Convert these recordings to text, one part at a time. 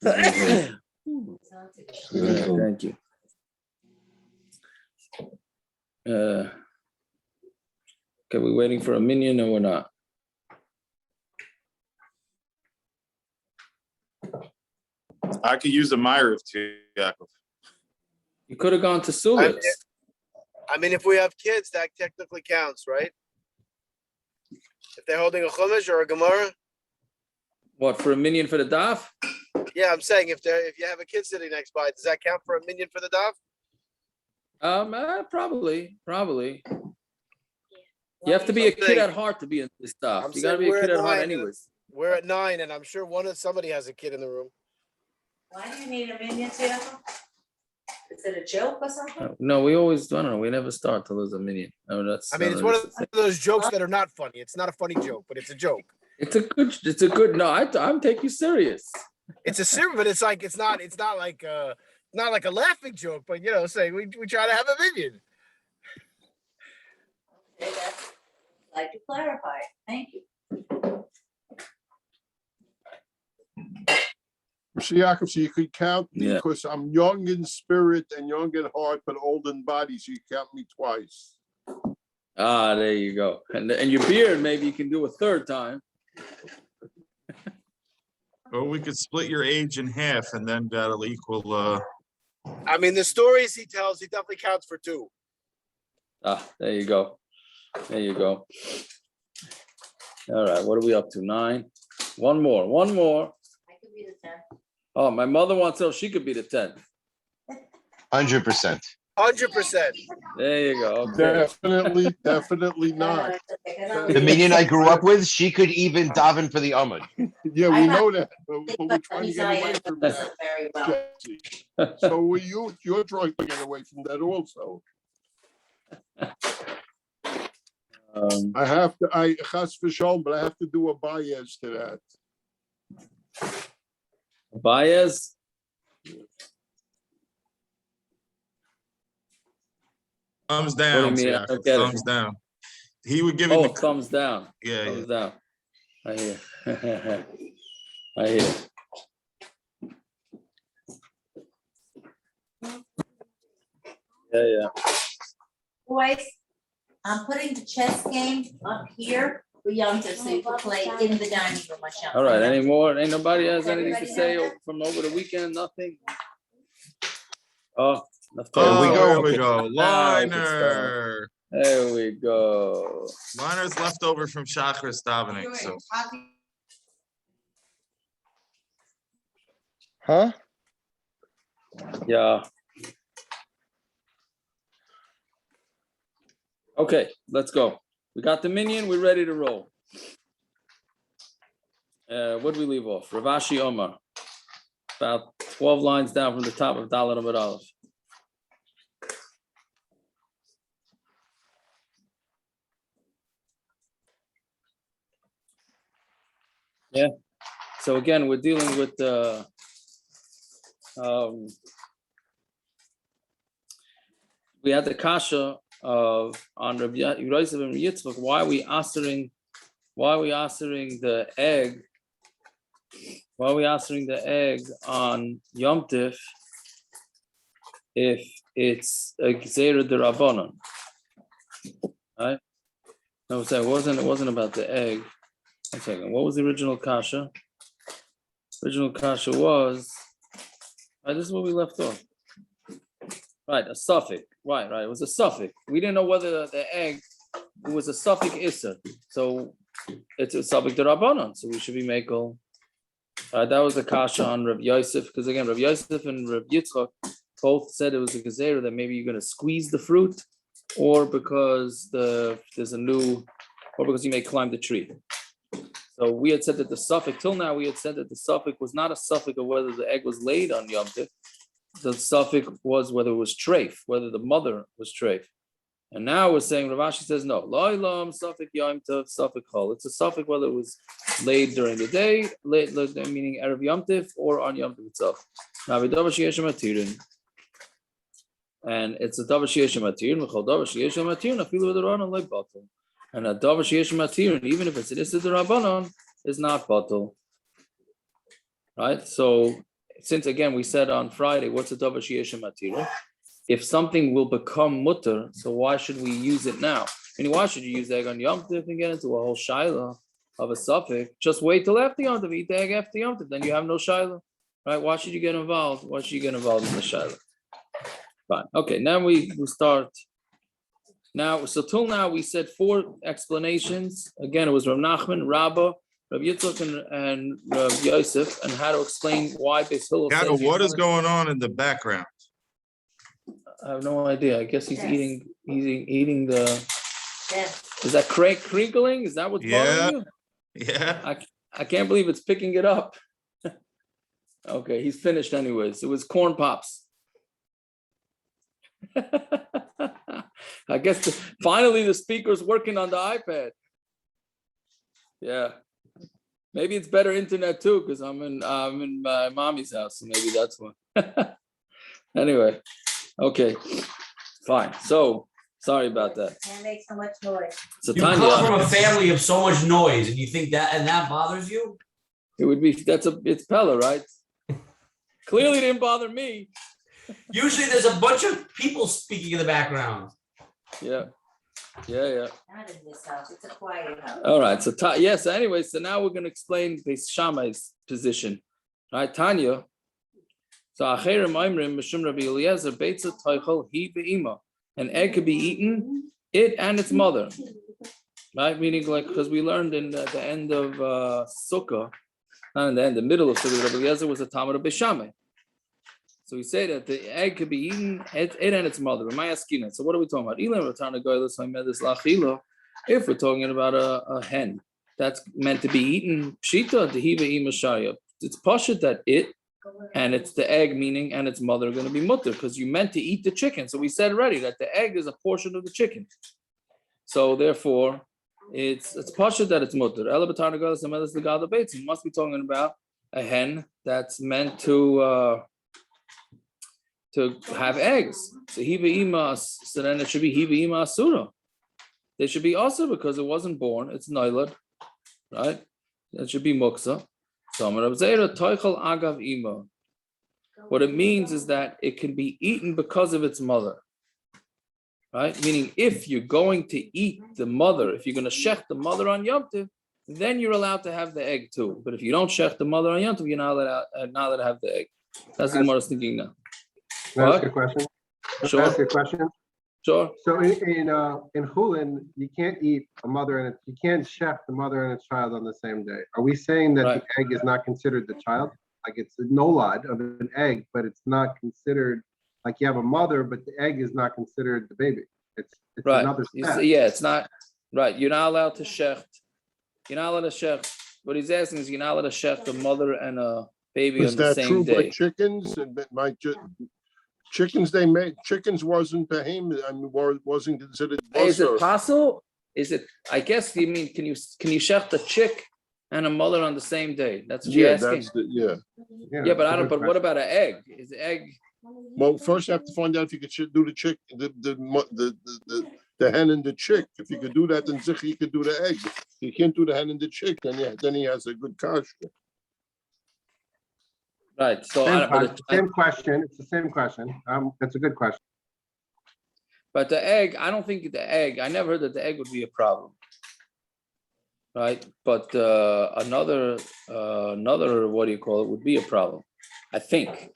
Thank you. Okay, we waiting for a minion or we're not? I could use a mire too, Yaakov. You could have gone to Sulis. I mean, if we have kids, that technically counts, right? If they're holding a chumash or a gemara. What, for a minion for the daf? Yeah, I'm saying if you have a kid sitting next by, does that count for a minion for the daf? Probably. You have to be a kid at heart to be in this stuff. You gotta be a kid at heart anyways. We're at 9, and I'm sure somebody has a kid in the room. Why do you need a minion, Tiago? Is it a joke or something? No, we always, I don't know, we never start till there's a minion. No, it's one of those jokes that are not funny. It's not a funny joke, but it's a joke. It's a good, no, I'm taking you serious. It's a serious, but it's not like a laughing joke, but saying we try to have a minion. Okay, that's, I'd like to clarify. Thank you. Yaakov, so you could count me because I'm young in spirit and young in heart, but old in body, so you count me twice. Ah, there you go. And your beard, maybe you can do a third time. Or we could split your age in half and then that'll equal I mean, the stories he tells, he definitely counts for 2. Ah, there you go. There you go. All right, what are we up to? 9. One more. I could be the 10th. Oh, my mother wants to know she could be the 10th. 100%. 100%. There you go. Okay. Definitely not. The minion I grew up with, she could even daven for the Amud. Yeah, we know that, but we're trying to get away from that. Very well. So you're trying to get away from that also. I chas v'shalom, but I have to do a bias to that. Bias. thumbs down. Yeah, thumbs down. He would give it thumbs down. Yeah, thumbs down. I hear. I hear. Yeah. Boys, I'm putting the chess game up here for Yom Tov, so you can play in the dining room. All right, any more? Ain't nobody has anything to say from over the weekend? Nothing? Oh, there we go. Liner. There we go. Liner's left over from Shachris davening. So. Huh? Yeah. Okay, let's go. We got the minion. We're ready to roll. What did we leave off? Rav Ashi Omar. About 12 lines down from the top of Dalet Amud Aleph. Yeah. So again, we're dealing with we had the kasha of on yosef and yitzchok. Why are we assuring the egg? Why are we assuring the egg on Yom Tov if it's a gezeira d'Rabbanan? Right? No, it wasn't about the egg. One second. What was the original kasha? Original kasha was this is what we left off. Right, a suffix. Right. It was a suffix. We didn't know whether the egg was a suffix issur. So it's a suffix d'Rabbanan. So we should be makel. That was the kasha on Rav Yosef, because again, Rav Yosef and Rav Yitzchok both said it was a gezeira that maybe you're going to squeeze the fruit, or because there's a new, or because you may climb the tree. So we had said that the suffix, till now we had said that the suffix was not a suffix of whether the egg was laid on Yom Tov. The suffix was whether it was treif, whether the mother was treif. And now we're saying, Rav Ashi says no. Lo'ilam suffix Yom Tov suffix chol. It's a suffix whether it was laid during the day, meaning erev Yom Tov, or on Yom Tov itself. Now v'davar sheyesh matirin, and it's a davar sheyesh matirin. V'chol davar sheyesh matirin afilu v'daranan like batul. And a davar sheyesh matirin, even if it's an issur d'Rabbanan, is not batul. Right? So since again we said on Friday, what's a davar sheyesh matira? If something will become muttar, so why should we use it now? I mean, why should you use the egg on Yom Tov and get into a whole shailos of a suffix? Just wait till after Yom Tov, eat the egg after Yom Tov, then you have no shailos. Right? Why should you get involved? Why should you get involved in the shailos? Fine. Okay, now we start. Now, so till now we said 4 explanations. Again, it was Rav Nachman, Rabba, Rav Yitzchok, and Rav Yosef, and how to explain why Beis Hillel Yaakov, says what is going on in the background? I have no idea. I guess he's Yes. eating the. Yes. Is that crinkling? Is that what's bothering you? Yeah, I can't believe it's picking it up. Okay, he's finished anyways. It was corn pops. I guess finally the speaker's working on the iPad. Yeah, maybe it's better internet too because I'm in my mommy's house, so maybe that's why. Anyway, okay, fine. So sorry about that. Can't make so much noise. So You come Tanya, from a family of so much noise, and you think that bothers you? it would be it's Pella, right? Clearly didn't bother me. Usually, there's a bunch of people speaking in the background. Yeah. Not in this house, it's a quiet house. All right. So yes. Anyway, so now we're going to explain Beis Shamai's position. All right, Tanya. So Acherim Oimrim Mishum Rabbi Eliezer Beitzah Toichel Hi Be'ima. An egg could be eaten, it and its mother. Right, meaning like because we learned in the end of Sukkah, not in the end, the middle of Sukkah, Rabbi Eliezer was a Talmud of Beis Shamai. So we say that the egg could be eaten, it and its mother. So what are we talking about? If we're talking about a hen that's meant to be eaten, pshita dehiva imashaya. It's pashut that it and it's the egg, meaning and its mother are going to be muttar because you meant to eat the chicken. So we said already that the egg is a portion of the chicken. So therefore, it's pashut that it's muttar. You must be talking about a hen that's meant to have eggs. So so then it should be hiva ima assura. They should be also because it wasn't born. It's nailad, right? It should be muksa. So agav ima. What it means is that it can be eaten because of its mother, right? Meaning, if you're going to eat the mother, if you're going to shech the mother on Yom Tov, then you're allowed to have the egg too. But if you don't shech the mother on Yom Tov, you're not allowed to have the egg. That's what Gemara is thinking now. Can I ask you a question? Sure. Can I ask you a question? Sure. So in Chulin, you can't eat a mother and you can't chef the mother and a child on the same day. Are we saying that Right. the egg is not considered the child? Like it's a nolad of an egg, but it's not considered like you have a mother, but the egg is not considered the baby. It's Right. another step. It's not right. You're not allowed to shecht. You're not allowed to shecht. What he's asking is you're not allowed to shecht a mother and a baby Is on the that same true day. for chickens? Chickens wasn't behemoth, I mean, wasn't considered. Is it basar. possible? Is it? I guess you mean can you shecht a chick and a mother on the same day? That's what you're Yeah, asking. that's Yeah, but I don't. But what about an egg? Is the egg? Well, first you have to find out if you could do the chick, the hen and the chick. If you could do that, then you could do the egg. If you can't do the hen and the chick, then he has a good cash. Right. So Same question. It's the same question. That's a good question. But the egg, I don't think the egg. I never heard that the egg would be a problem. Right. But another what do you call it would be a problem. I think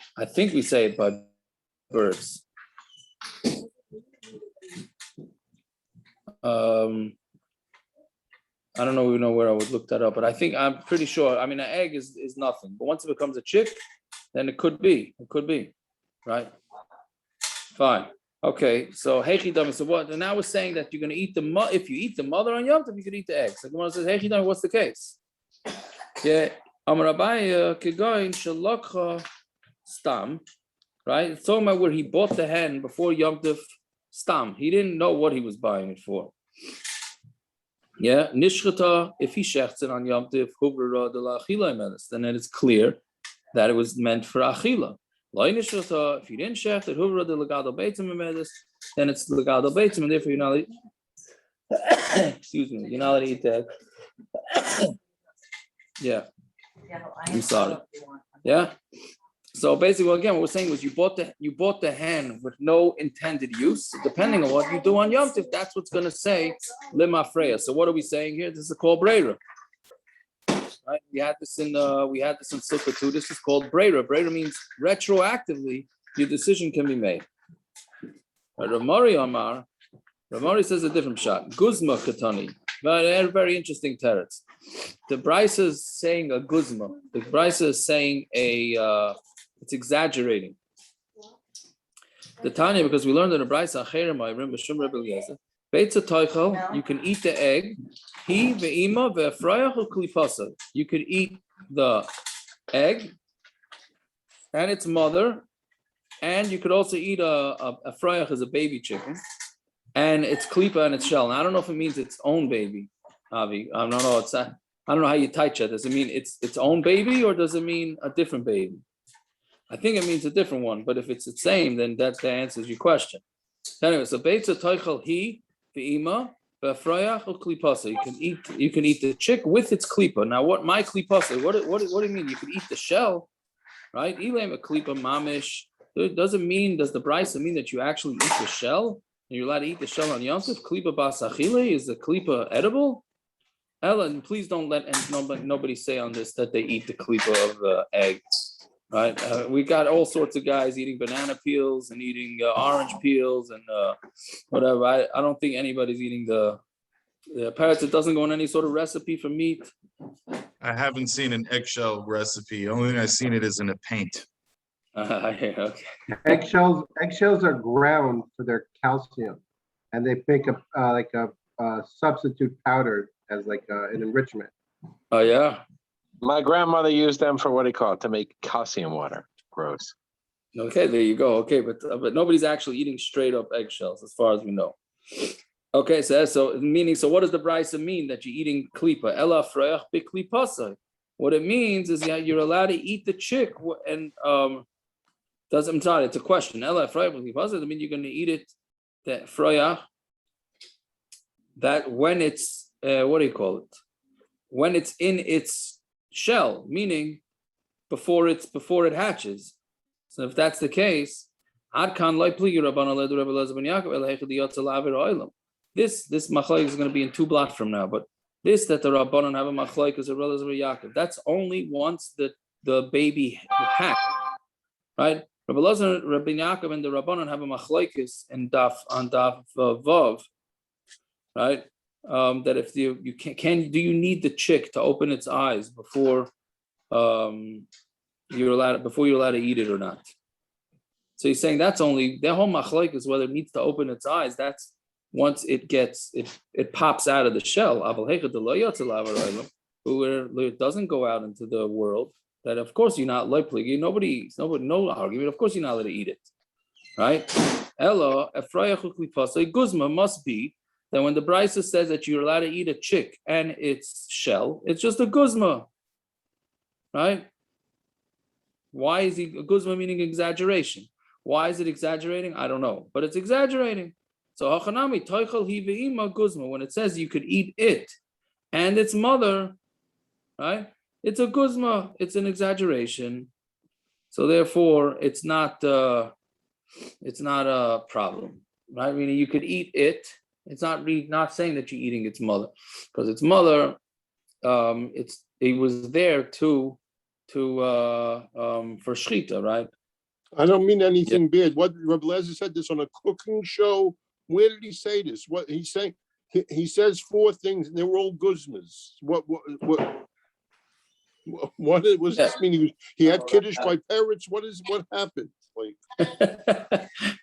we say it by birds. I don't know where I would look that up, but I'm pretty sure. I mean, an egg is nothing, but once it becomes a chick, then it could be, right? Fine. Okay. So hechidami. So what? And now we're saying that you're going to eat if you eat the mother on Yom Tov, you could eat the eggs. So Gemara says hechidami. What's the case? Yeah. Amar Abaye kegoyin shalokha stam. Right. It's talking about where he bought the hen before Yom Tov stam. He didn't know what he was buying it for. Yeah, nishchata, if he shechts it on Yom Tov, hubrara de la achila medes, then it's clear that it was meant for achila. Loi nishchata, if you didn't shecht it, hubrara de legado beitzim medes, then it's legado beitzim, and therefore you're not. Excuse me, you're not allowed to eat that. Yeah, Yeah, we saw it. Yeah. So basically, again, what we're saying was you bought the hen with no intended use. Depending on what you do on Yom Tov, that's what's going to say lima freya. So what are we saying here? This is called breira. Right? We had this in Sukkah too. This is called breira. Breira means retroactively your decision can be made. Ramari Amar. Ramari says a different shot. Guzma katani. Very interesting teretz. The Bryce is saying a guzma. The Bryce is saying it's exaggerating. The Tanya, because we learned in the Bryce, you can eat the egg. You could eat the egg and its mother, and you could also eat a frayach as a baby chicken, and its klipa and its shell. Now, I don't know if it means its own baby, Avi. I don't know. I don't know how you touch it. Does it mean its own baby, or does it mean a different baby? I think it means a different one, but if it's the same, then that answers your question. Anyway, so Beitzah toichel hi v'ima v'afrayach u'klipasa. You can eat the chick with its klipa. Now, what my klipasa? What do you mean? You can eat the shell, right? Ilam a klipa mamish. Does the brisa mean that you actually eat the shell? And you're allowed to eat the shell on Yom Tov? Klipa basachile, is the klipa edible? Ellen, please don't let nobody say on this that they eat the klipa of the egg. Right, we got all sorts of guys eating banana peels and eating orange peels and whatever. I don't think anybody's eating the parrots. It doesn't go in any sort of recipe for meat. I haven't seen an eggshell recipe. The only thing I've seen it is in a paint. Okay. Eggshells are ground for their calcium, and they make a substitute powder as like an enrichment. Oh yeah. My grandmother used them for what do you call it, to make calcium water. Gross. Okay, there you go. Okay, but nobody's actually eating straight up eggshells, as far as we know. Okay, so what does the brisa mean that you're eating klipa? Ela frayach biklipasa. What it means is that you're allowed to eat the chick, and I'm sorry, it's a question. Ela frayach biklipasa. I mean, you're going to eat it, that frayach, that when it's what do you call it? When it's in its shell, meaning before it hatches. So if that's the case, this machlokes is going to be in 2 blocks from now, but this that the Rabbanon have a machlokes is a relative Yaakov. That's only once the baby hatched, right? Rabbi Yaakov and the Rabbanon have a machlokes on Daf Vav, right? That if you do you need the chick to open its eyes before you're allowed to eat it or not? So he's saying that's only their whole machlokes is whether it needs to open its eyes. That's once it pops out of the shell. Where it doesn't go out into the world. That of course you're not likely. No argument. Of course you're not allowed to eat it, right? Ella guzma must be that when the brisa says that you're allowed to eat a chick and its shell, it's just a guzma, right? Why is a guzma meaning exaggeration? Why is it exaggerating? I don't know, but it's exaggerating. So hachanami toichel hi ve'ima guzma. When it says you could eat it and its mother, right? It's a guzma. It's an exaggeration. So therefore, it's not a problem, right? Meaning you could eat it. It's not saying that you're eating its mother, because its mother, it was there for shechita, right? I don't mean anything bad. What Rabbi Lezer said this on a cooking show. Where did he say this? What he's saying? He says 4 things, and they were all guzmas. What was this meaning? He had kiddush by parrots. What happened? Like,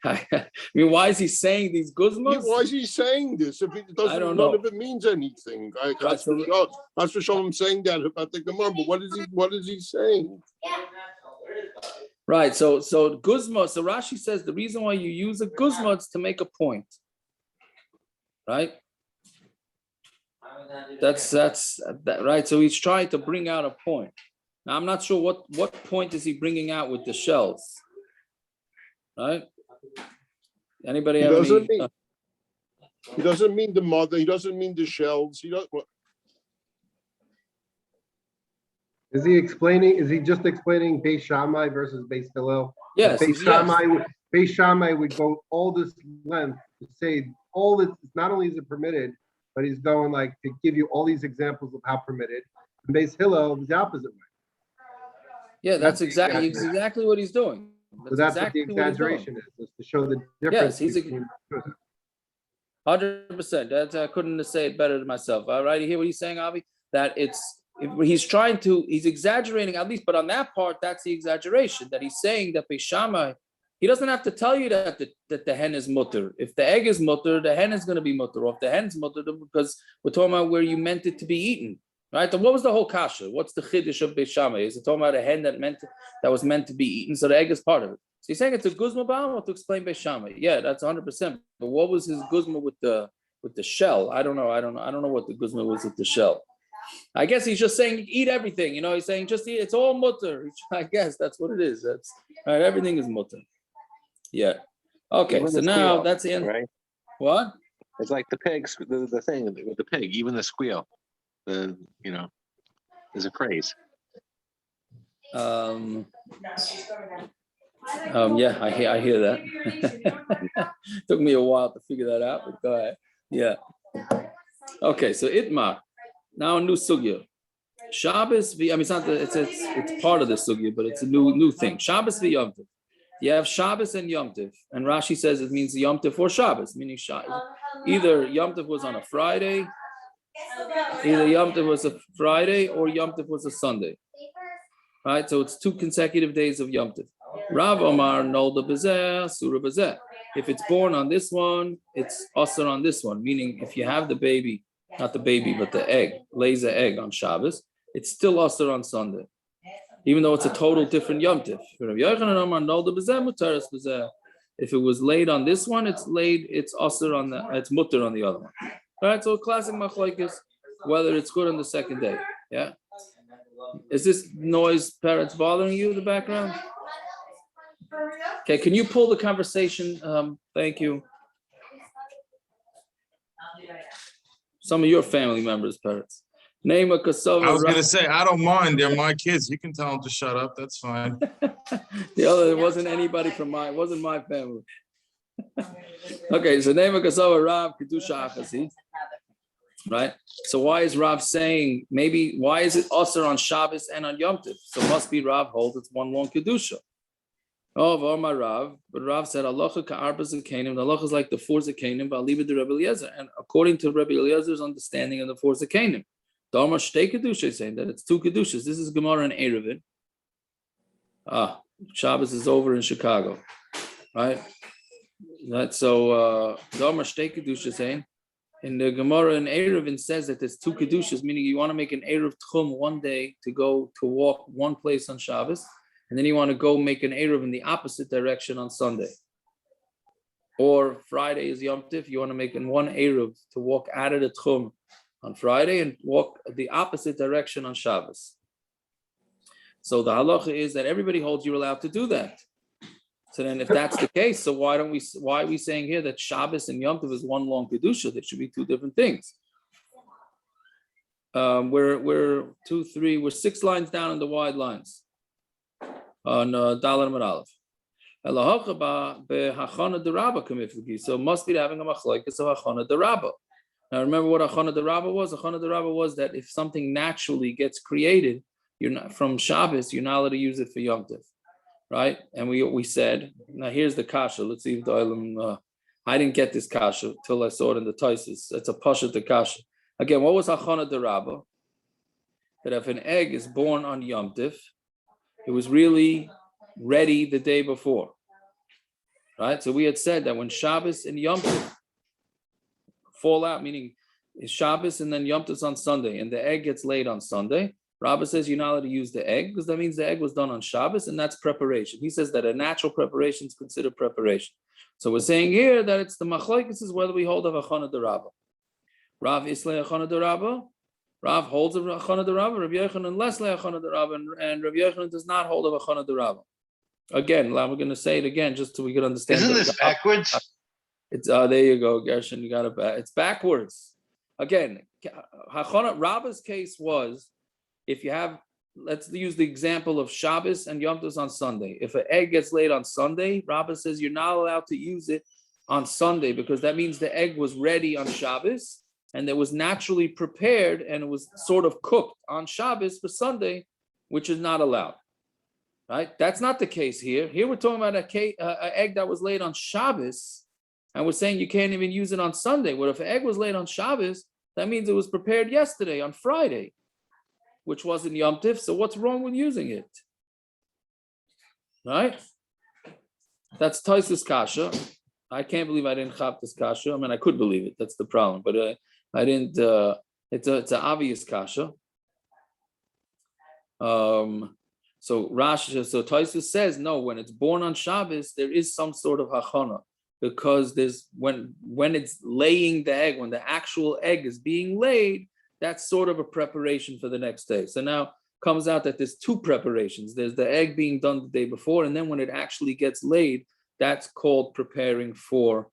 I mean, why is he saying these guzmas? yeah, why is he saying this? If it doesn't, I don't none know. of it means anything. That's for sure. I'm saying that about the Gemara. But what is he saying? Right. So guzma. So Rashi says the reason why you use a guzma is to make a point. Right. That's right. So he's trying to bring out a point. Now I'm not sure what point is he bringing out with the shells. Right? Anybody have any? He doesn't mean the mother. He doesn't mean the shells. Is he just explaining Beis Shamai versus Beis Hillel? Yes, Beis Shamai would go all this length to say all this, not only is it permitted, but he's going like to give you all these examples of how permitted. And Beis Hillel is the opposite way. Yeah, that's the exactly what he's doing. So that's exactly what the exaggeration is to show the Yes, difference. he's 100%. That I couldn't say it better than myself. All right, you hear what he's saying, Avi? That he's exaggerating at least, but on that part, that's the exaggeration. That he's saying that Beis Shamai, he doesn't have to tell you that the hen is muttar. If the egg is muttar, the hen is going to be muttar. Or if the hen's muttar, because we're talking about where you meant it to be eaten, right? And what was the whole kasha? What's the chiddush of Beis Shamai? Is it talking about a hen that was meant to be eaten? So the egg is part of it. So he's saying it's a guzma ba'am to explain Beis Shamai. Yeah, that's 100%. But what was his guzma with the shell? I don't know what the guzma was with the shell. I guess he's just saying eat everything. He's saying just eat. It's all muttar. I guess that's what it is. That's right. Everything is muttar. Yeah. Okay. Even So the now squeal, that's the end. right? What? It's like the pigs, the thing with the pig, even the squeal. There's a phrase. Yeah, I hear that. Took me a while to figure that out, but go ahead. Yeah. Okay, so itmar. Now a new sugya. Shabbos, it's part of the sugya, but it's a new thing. Shabbos Yom Tov. You have Shabbos and Yom Tov, and Rashi says it means Yom Tov or Shabbos, meaning either Yom Tov was on a Friday, either Yom Tov was a Friday or Yom Tov was a Sunday. Right, so it's 2 consecutive days of Yom Tov. Rav Omar nolda b'zeh, assur b'zeh. If it's born on this one, it's assur on this one. Meaning, if you have the baby, not the baby, but the egg, lays an egg on Shabbos, it's still assur on Sunday, even though it's a total different Yom Tov. If it was laid on this one, it's assur it's muttar on the other one. All right, so classic machlokes, whether it's good on the second day. Yeah. Is this noise, parrots, bothering you in the background? Okay, can you pull the conversation? Thank you. Some of your family members, parrots. Name a kasova. I was gonna say, I don't mind. They're my kids. You can tell them to shut up. That's fine. The other, it wasn't anybody from it wasn't my family. Okay, so name a kasova Rav Kedusha Achasi. Right? So why is Rav saying, why is it assur on Shabbos and on Yom Tov? So it must be Rav holds it's one long Kedusha. Oh, V'omar Rav, but Rav said, Halacha ka'arba zekanim, the halacha is like the 4 zekanim, but I'll leave it to Rabbi Eliezer. And according to Rabbi Eliezer's understanding of the 4 zekanim, Dharma shtei Kedusha is saying that it's 2 Kedushas. This is Gemara and Erevin. Shabbos is over in Chicago. Right? So Dharma shtei Kedusha saying, in the Gemara and Erevin says that there's 2 Kedushas, meaning you want to make an Erev Tchum one day to go to walk one place on Shabbos, and then you want to go make an Erev in the opposite direction on Sunday. Or Friday is Yom Tov, you want to make in one Erev to walk out of the Tchum on Friday and walk the opposite direction on Shabbos. So the halacha is that everybody holds you're allowed to do that. So then if that's the case, so why are we saying here that Shabbos and Yom Tov is one long Kedusha? There should be 2 different things. We're 6 lines down in the wide lines on Dalar Amud Aleph. So it must be having a machlokes of hachana d'rabba. Now remember what hachana d'rabba was? Hachana d'rabba was that if something naturally gets created, you're not from Shabbos, you're not allowed to use it for Yom Tov. Right, and we said, now here's the kasha. Let's see if the Olam. I didn't get this kasha till I saw it in the Taisus. It's a pasha the kasha. Again, what was hachana d'rabba? That if an egg is born on Yom Tov, it was really ready the day before. Right, so we had said that when Shabbos and Yom Tov fall out, meaning it's Shabbos and then Yom Tov's on Sunday, and the egg gets laid on Sunday. Rabbah says you're not allowed to use the egg because that means the egg was done on Shabbos and that's preparation. He says that a natural preparation is considered preparation. So we're saying here that it's the machlokes is whether we hold of hachana d'rabba. Rav islay hachana d'rabba. Rav holds of hachana d'rabba. Rabbi Yochanan less lay hachana d'rabba, and Rabbi Yochanan does not hold of hachana d'rabba. Again, we're going to say it again just so we can understand. Isn't this backwards? It's there you go, Gershon. You got it back. It's backwards. Again, hachana Rabbah's case was. If you have let's use the example of Shabbos and Yom Tov on Sunday. If an egg gets laid on Sunday, Rabbah says you're not allowed to use it on Sunday because that means the egg was ready on Shabbos and it was naturally prepared and it was sort of cooked on Shabbos for Sunday, which is not allowed. Right? That's not the case here. Here we're talking about an egg that was laid on Shabbos, and we're saying you can't even use it on Sunday. Well, if an egg was laid on Shabbos, that means it was prepared yesterday on Friday, which wasn't Yom Tiv. So what's wrong with using it? Right? That's Taisus Kasha. I can't believe I didn't chop this Kasha. I mean, I could believe it. That's the problem, but I didn't. It's an obvious Kasha. So Taisus says no. When it's born on Shabbos, there is some sort of hachana because there's when it's laying the egg, when the actual egg is being laid, that's sort of a preparation for the next day. So now comes out that there's two preparations. There's the egg being done the day before, and then when it actually gets laid, that's called preparing for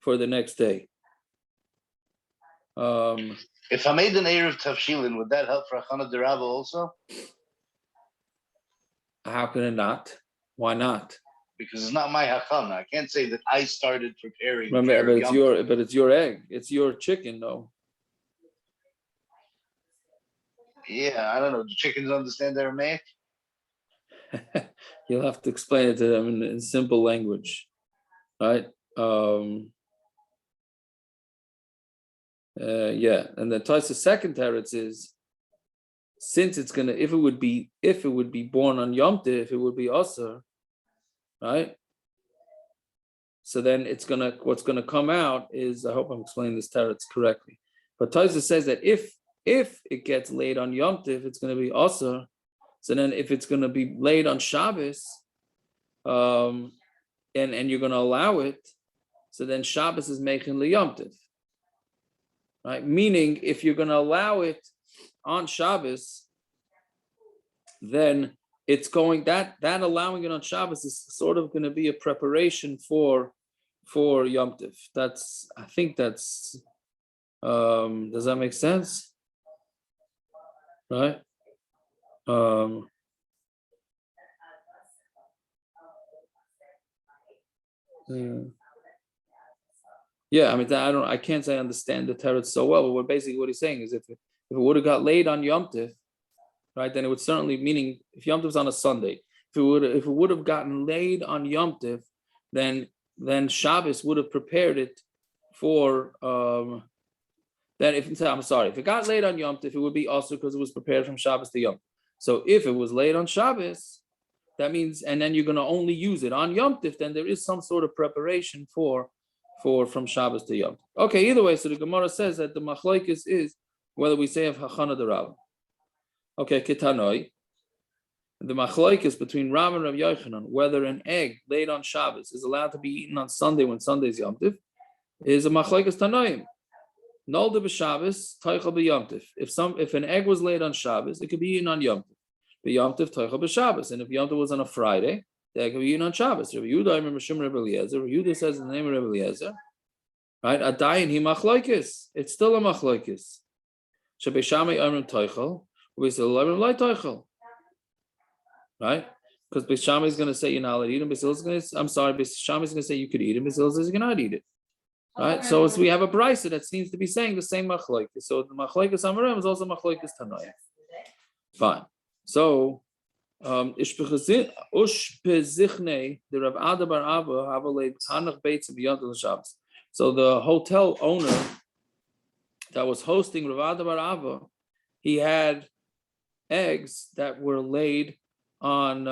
the next day. If I made an Erev Tavshilin, would that help for Achana Derava also? How can it not? Why not? Because it's not my Hachana. I can't say that I started preparing. Remember, but it's your egg. It's your chicken, though. Yeah, I don't know. Do chickens understand Aramaic? You'll have to explain it to them in simple language, right? Yeah, and the Taisa's second teretz is, since it's gonna, if it would be born on Yom Tov, if it would be assur, right? So then what's gonna come out is, I hope I'm explaining this teretz correctly, but Taisa says that if it gets laid on Yom Tov, it's gonna be assur. So then if it's gonna be laid on Shabbos, and you're gonna allow it, so then Shabbos is making li Yom Tov. Right? Meaning, if you're going to allow it on Shabbos, then it's going that allowing it on Shabbos is sort of going to be a preparation for Yom Tov. I think that's. Does that make sense? Right? Yeah, I mean, I can't say I understand the teretz so well, but what he's saying is if it would have got laid on Yom Tov, right, then it would certainly, meaning if Yom Tov's on a Sunday, if it would have gotten laid on Yom Tov, then Shabbos would have prepared it for, if it got laid on Yom Tov, it would be also because it was prepared from Shabbos to Yom Tov. So if it was laid on Shabbos, that means, and then you're going to only use it on Yom Tov, then there is some sort of preparation from Shabbos to Yom. Okay, either way, so the Gemara says that the Machlokes is whether we say of Hachana D'Rabba. Okay, Kitanoi. The Machlokes between Rav and Rav Yochanan, whether an egg laid on Shabbos is allowed to be eaten on Sunday when Sunday is Yom Tov, is a Machlokes Tanoim. Nolde b'Shabbos, Teichel b'Yom Tov. If an egg was laid on Shabbos, it could be eaten on Yom Tov. B'Yom Tov, Teichel b'Shabbos. And if Yom Tov was on a Friday, they can be eaten on Shabbos. Rabbi Yehuda, I remember Shimon Rabbi Eliezer. Rabbi Yehuda says in the name of Rabbi Eliezer, right? Adayin hi machlokes. It's still a machlokes. Beis Shamai amrim toichel, Beis Hillel amrim lo toichel. Right? Because Beis Shamai is going to say you're not allowed to eat him. Beis Shammai is going to say you could eat him. Beis Hillel says you cannot eat it. Right? So we have a brisa that seems to be saying the same machlokes. So the machlokes amarim is also machlokes tanoim. Fine. So. The Rav Ada bar Abba have a Hanach Beitzah beyond the Shabbos. So the hotel owner that was hosting Rav Ada bar Abba, he had eggs that were laid on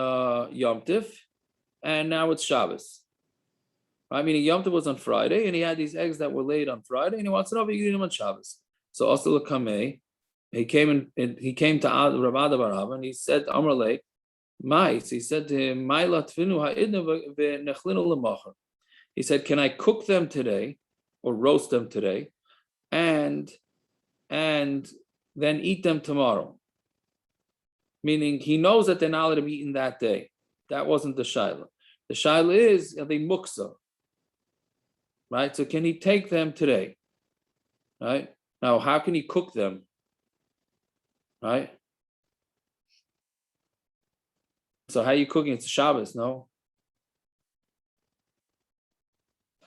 Yom Tov, and now it's Shabbos. I mean, Yom Tov was on Friday, and he had these eggs that were laid on Friday, and he wants to know if he can eat them on Shabbos. So Asur Kamei, he came to Rav Ada bar Abba, and he said, Amrle. He said to him, he said, can I cook them today or roast them today and then eat them tomorrow? Meaning he knows that they're not allowed to be eaten that day. That wasn't the shailah. The shailah is, are they muksa? Right? So can he take them today? Right? Now, how can he cook them? Right? So how are you cooking? It's Shabbos, no?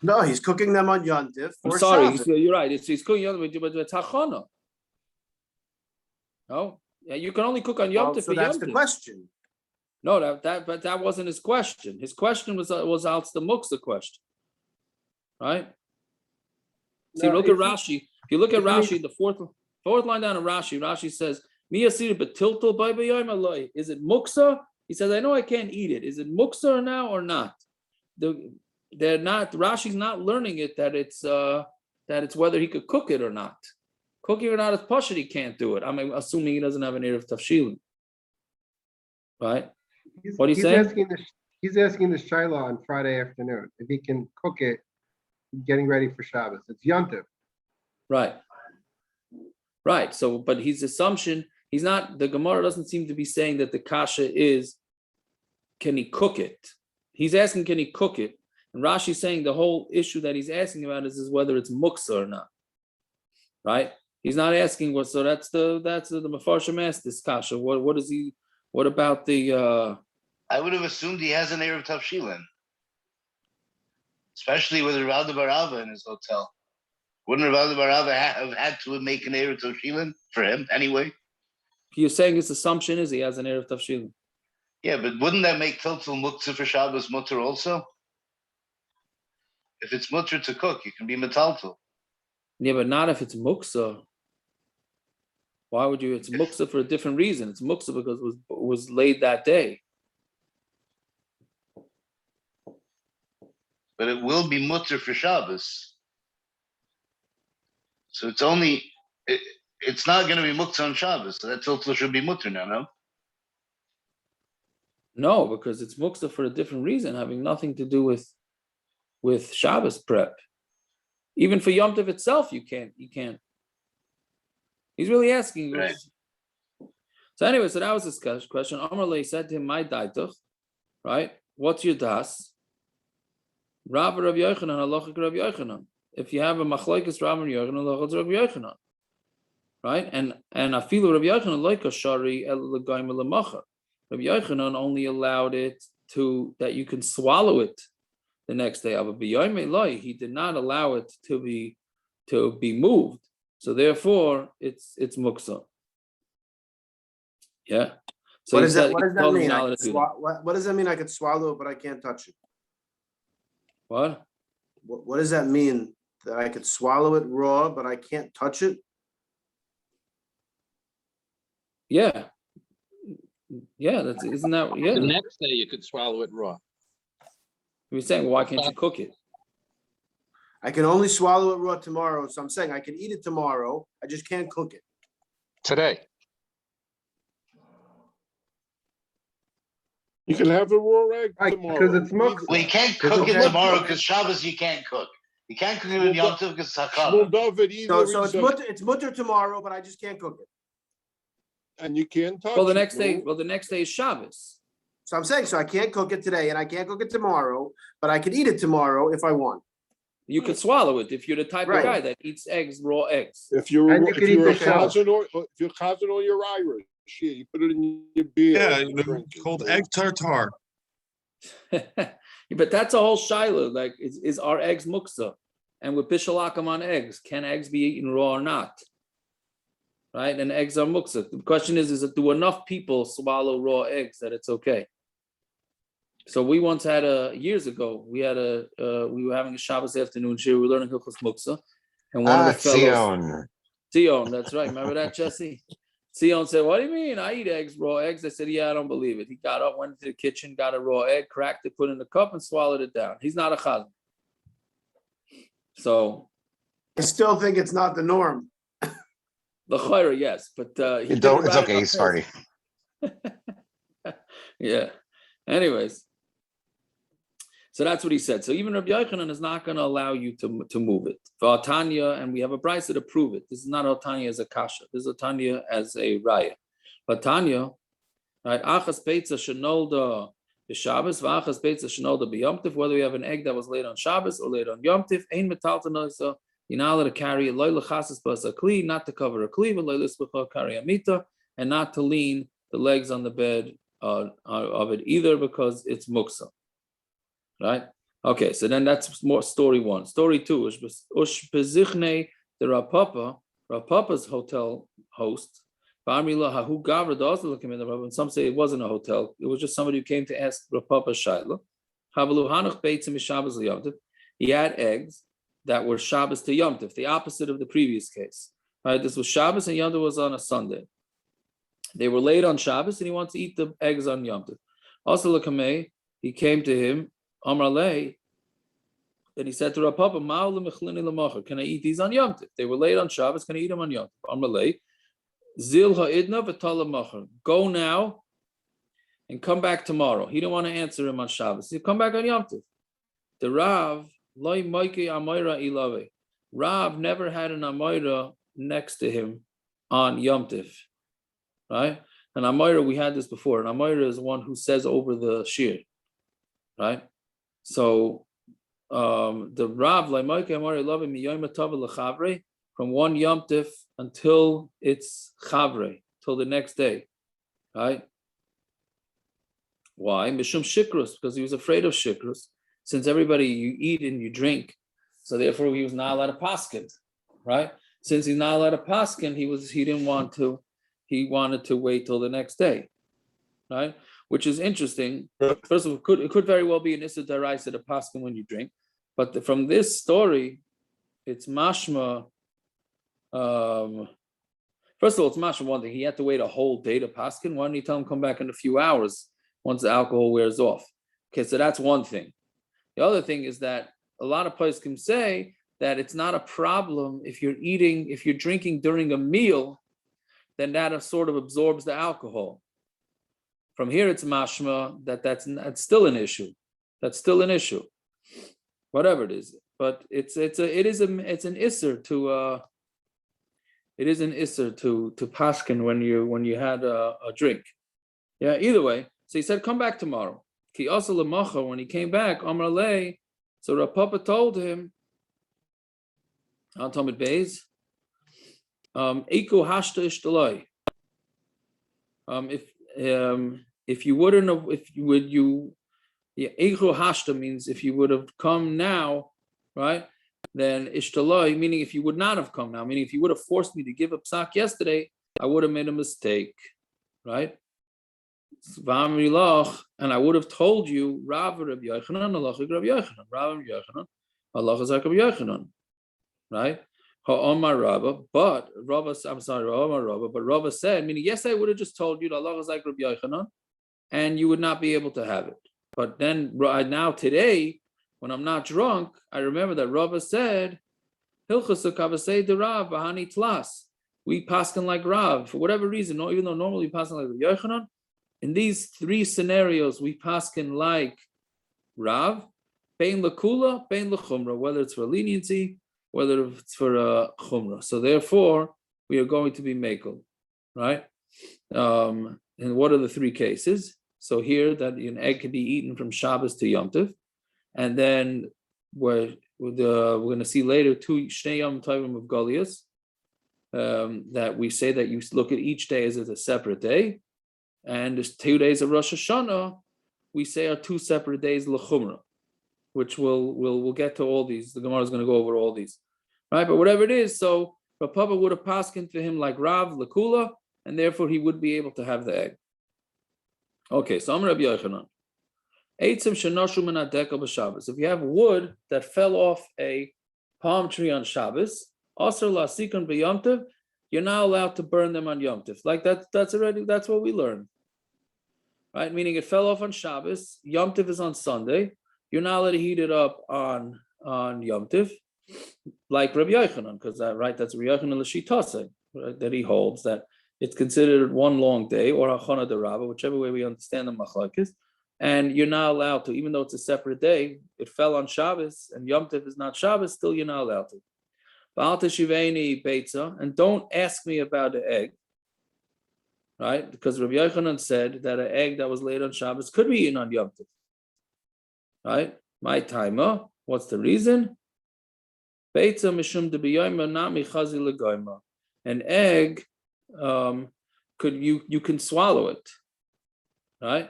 No, he's cooking them on Yontif. I'm for sorry, Shabbos. you're right. He's cooking Yom Tov, but it's hachana. No, yeah, you can only cook on Yom Well, Tov so for that's Yom the Tov. question. No, but that wasn't his question. His question was out the muksa question, right? See, No, look at if he- Rashi. If you look at if he- Rashi, the fourth line down in Rashi, Rashi says, "Mi asir batiltul by b'yom aloi." Is it muksa? He says, "I know I can't eat it. Is it muksa now or not?" They're not. Rashi's not learning it that it's whether he could cook it or not. Cooking or not is pashut. He can't do it. I'm assuming he doesn't have an erev tafshilin, right? What do you say? He's asking the shailos on Friday afternoon if he can cook it, getting ready for Shabbos. It's Yontif. Right. Right. So, but his assumption, he's not, the Gemara doesn't seem to be saying that the kasha is, can he cook it? He's asking, can he cook it? And Rashi's saying the whole issue that he's asking about is whether it's muksa or not. Right? He's not asking what, so that's the Mefarshim asked this kasha. What is he, what about the, I would have assumed he has an Erev Tavshilin. Especially with Rav Barava in his hotel. Wouldn't Rav Barava have had to make an Erev Tavshilin for him anyway? you're saying his assumption is he has an erev tafshilin. Yeah, but wouldn't that make Tiltul Muktzah for Shabbos muttar also? If it's muttar to cook, you can be metaltal. Yeah, but not if it's muksa. Why would you? It's muksa for a different reason. It's muksa because it was laid that day. But it will be muttar for Shabbos. So it's only, it's not going to be muktzah on Shabbos. So that tiltul should be muttar now, no? No, because it's muksa for a different reason, having nothing to do with Shabbos prep. Even for Yom Tov itself, you can't. He's really asking. Right. So anyway, so that was his question. Amarle said to him, "My daituch, right? What's your das?" Rav yochanan, halachic Rav yochanan. If you have a Machlokes Rav yochanan, halachic Rav yochanan, right? And afilu Rav yochanan loika shari el legaim lemachar. Rav yochanan only allowed it to that you can swallow it the next day. He did not allow it to be moved. So therefore, it's muksa. Yeah. So What does that mean? What does that mean? I could swallow it, but I can't touch it. What? What does that mean? That I could swallow it raw, but I can't touch it? Yeah. Yeah. Isn't that? Yeah. The next day you could swallow it raw. You're saying, why can't you cook it? I can only swallow it raw tomorrow. So I'm saying I can eat it tomorrow. I just can't cook it. Today. You can have a raw egg Right, tomorrow. because it's muktzah. Well, you can't cook it tomorrow because Shabbos you can't cook. You can't cook it in Yom Tov because it's Shmuel hakala. David either So is it's mutter tomorrow, but I just can't cook it. and you can't touch Well, the it, next day. no? Well, the next day is Shabbos. So I'm saying, so I can't cook it today and I can't cook it tomorrow, but I can eat it tomorrow if I want. You could swallow it if you're the type Right. of guy that eats eggs, raw eggs. If you're And you if can eat you're a the shell. cousin or if you're cousin or you're Irish, yeah, you put it in your beer. Yeah, and you know, drink it. called egg tartar. But that's a whole shiloh. Like, is our eggs muksa? And with bishalakam on eggs, can eggs be eaten raw or not? Right? And eggs are muksa. The question is do enough people swallow raw eggs that it's okay? So we once had years ago, we were having a Shabbos afternoon shir, we were learning Hilchos Muksa, and one of the fellows, Sion, that's right. Remember that, Jesse? Sion said, "What do you mean? I eat eggs, raw eggs." I said, "Yeah, I don't believe it." He got up, went into the kitchen, got a raw egg, cracked it, put it in the cup, and swallowed it down. He's not a chazan. So I still think it's not the norm. the chayra, yes, but he You don't, did it it's right okay, about he's sorry. Yeah. Anyways. So that's what he said. So even Rabbi Yochanan is not going to allow you to move it. For Tanya, and we have a brisa to prove it. This is not Tanya as a kasha. This is Tanya as a raya. But Tanya, right? Achas Beitzah shenolda b'Shabbos, v'achas Beitzah shenolda b'Yom Tov. Whether we have an egg that was laid on Shabbos or laid on Yom Tov, ein metalta noisa. You're not allowed to carry it. Lo l'chasas b'as kli, not to cover a kli, but lo l'specha carry a mita, and not to lean the legs on the bed of it either because it's muksa, right? Okay, so then that's more story one. Story two is the Rapapa's hotel host. And some say it wasn't a hotel; it was just somebody who came to ask Rapapa Shaila. He had eggs that were Shabbos to Yom Tov, the opposite of the previous case. Right? This was Shabbos and Yom Tov was on a Sunday. They were late on Shabbos and he wanted to eat the eggs on Yom Tov. Also, Lakameh, he came to him, Amar Lei, and he said to Rapapa, can I eat these on Yom Tov? They were late on Shabbos, can I eat them on Yom Tov? Amar Lei, Zil ha'idna v'tala machar. Go now and come back tomorrow. He didn't want to answer him on Shabbos. He come back on Yom Tov. The Rav, Loi Moike Amoira Ilave. Rav never had an Amoira next to him on Yom Tov. Right? An Amoira, we had this before. An Amoira is one who says over the shir. Right? So the Rav, Loi Moike Amoira Ilave, Miyom Tov L'Chavre, from one Yom Tov until it's Chavre, till the next day. Right? Why? Mishum Shikrus, because he was afraid of Shikrus. Since everybody, you eat and you drink, so therefore he was not allowed to pasken, right? Since he's not allowed to pasken, he wanted to wait till the next day, right? Which is interesting. First of all, it could very well be an issur deraisa to pasken when you drink, but from this story, it's mashma. First of all, it's mashma one thing. He had to wait a whole day to pasken. Why don't you tell him come back in a few hours once the alcohol wears off? Okay, so that's one thing. The other thing is that a lot of poskim say that it's not a problem if you're drinking during a meal, then that sort of absorbs the alcohol. From here, it's mashma that's still an issue. That's still an issue, whatever it is. But it's an issur to pasken when you had a drink. Yeah. Either way, so he said, come back tomorrow. When he came back, Amar Lei, so Rapapa told him, I'll tell him it Beis, Eiko hashta ishtaloi. If you wouldn't have, Eiko hashta means if you would have come now, right? Then ishtaloi, meaning if you would not have come now, meaning if you would have forced me to give a psak yesterday, I would have made a mistake, right? And I would have told you, Rav Rabbi Yochanan, Allah Rabbi Yochanan, Rav Rabbi Yochanan, Allah Rabbi Yochanan, right? Ha'omar Rabba, but Rabba said, meaning, yes, I would have just told you, Allah is like Rabbi Yochanan, and you would not be able to have it. But then, now today, when I'm not drunk, I remember that Rabba said, Hilchas Kavasei de Rav, Bahani Tlas. We pasken like Rav, for whatever reason, even though normally we pasken like Rabbi Yochanan. In these three scenarios, we pasken like Rav, bein l'kula, bein l'chumra, whether it's for leniency, whether it's for chumra. So therefore, we are going to be mekel, right? And what are the three cases? So here, that an egg can be eaten from Shabbos to Yom Tov, and then we're going to see later two Shnei Yom Tovim of Galus, that we say that you look at each day as a separate day. And there's 2 days of Rosh Hashanah, we say are two separate days l'chumra, which we'll get to all these. The Gemara is going to go over all these, right? But whatever it is, so Rapapa would have paskened to him like Rav l'kula, and therefore he would be able to have the egg. Okay, so I'm Rabbi Yochanan. Eitzim shenoshu min hadeka b'Shabbos. If you have wood that fell off a palm tree on Shabbos, assur la'asikon b'Yom Tov, you're not allowed to burn them on Yom Tov. Like that's what we learned. Right? Meaning it fell off on Shabbos, Yom Tov is on Sunday, you're not allowed to heat it up on Yom Tov, like Rabbi Yochanan, because that's Rabbi Yochanan l'shitase, right? That he holds that it's considered one long day, or hachana de Rabba, whichever way we understand the Machlokes, and you're not allowed to, even though it's a separate day, it fell on Shabbos, and Yom Tov is not Shabbos, still you're not allowed to. And don't ask me about the egg, right? Because Rabbi Yochanan said that an egg that was laid on Shabbos could be eaten on Yom Tov, right? My timer, what's the reason? Beitzah mishum de b'yoyma not michazi legoyma. An egg, you can swallow it, right?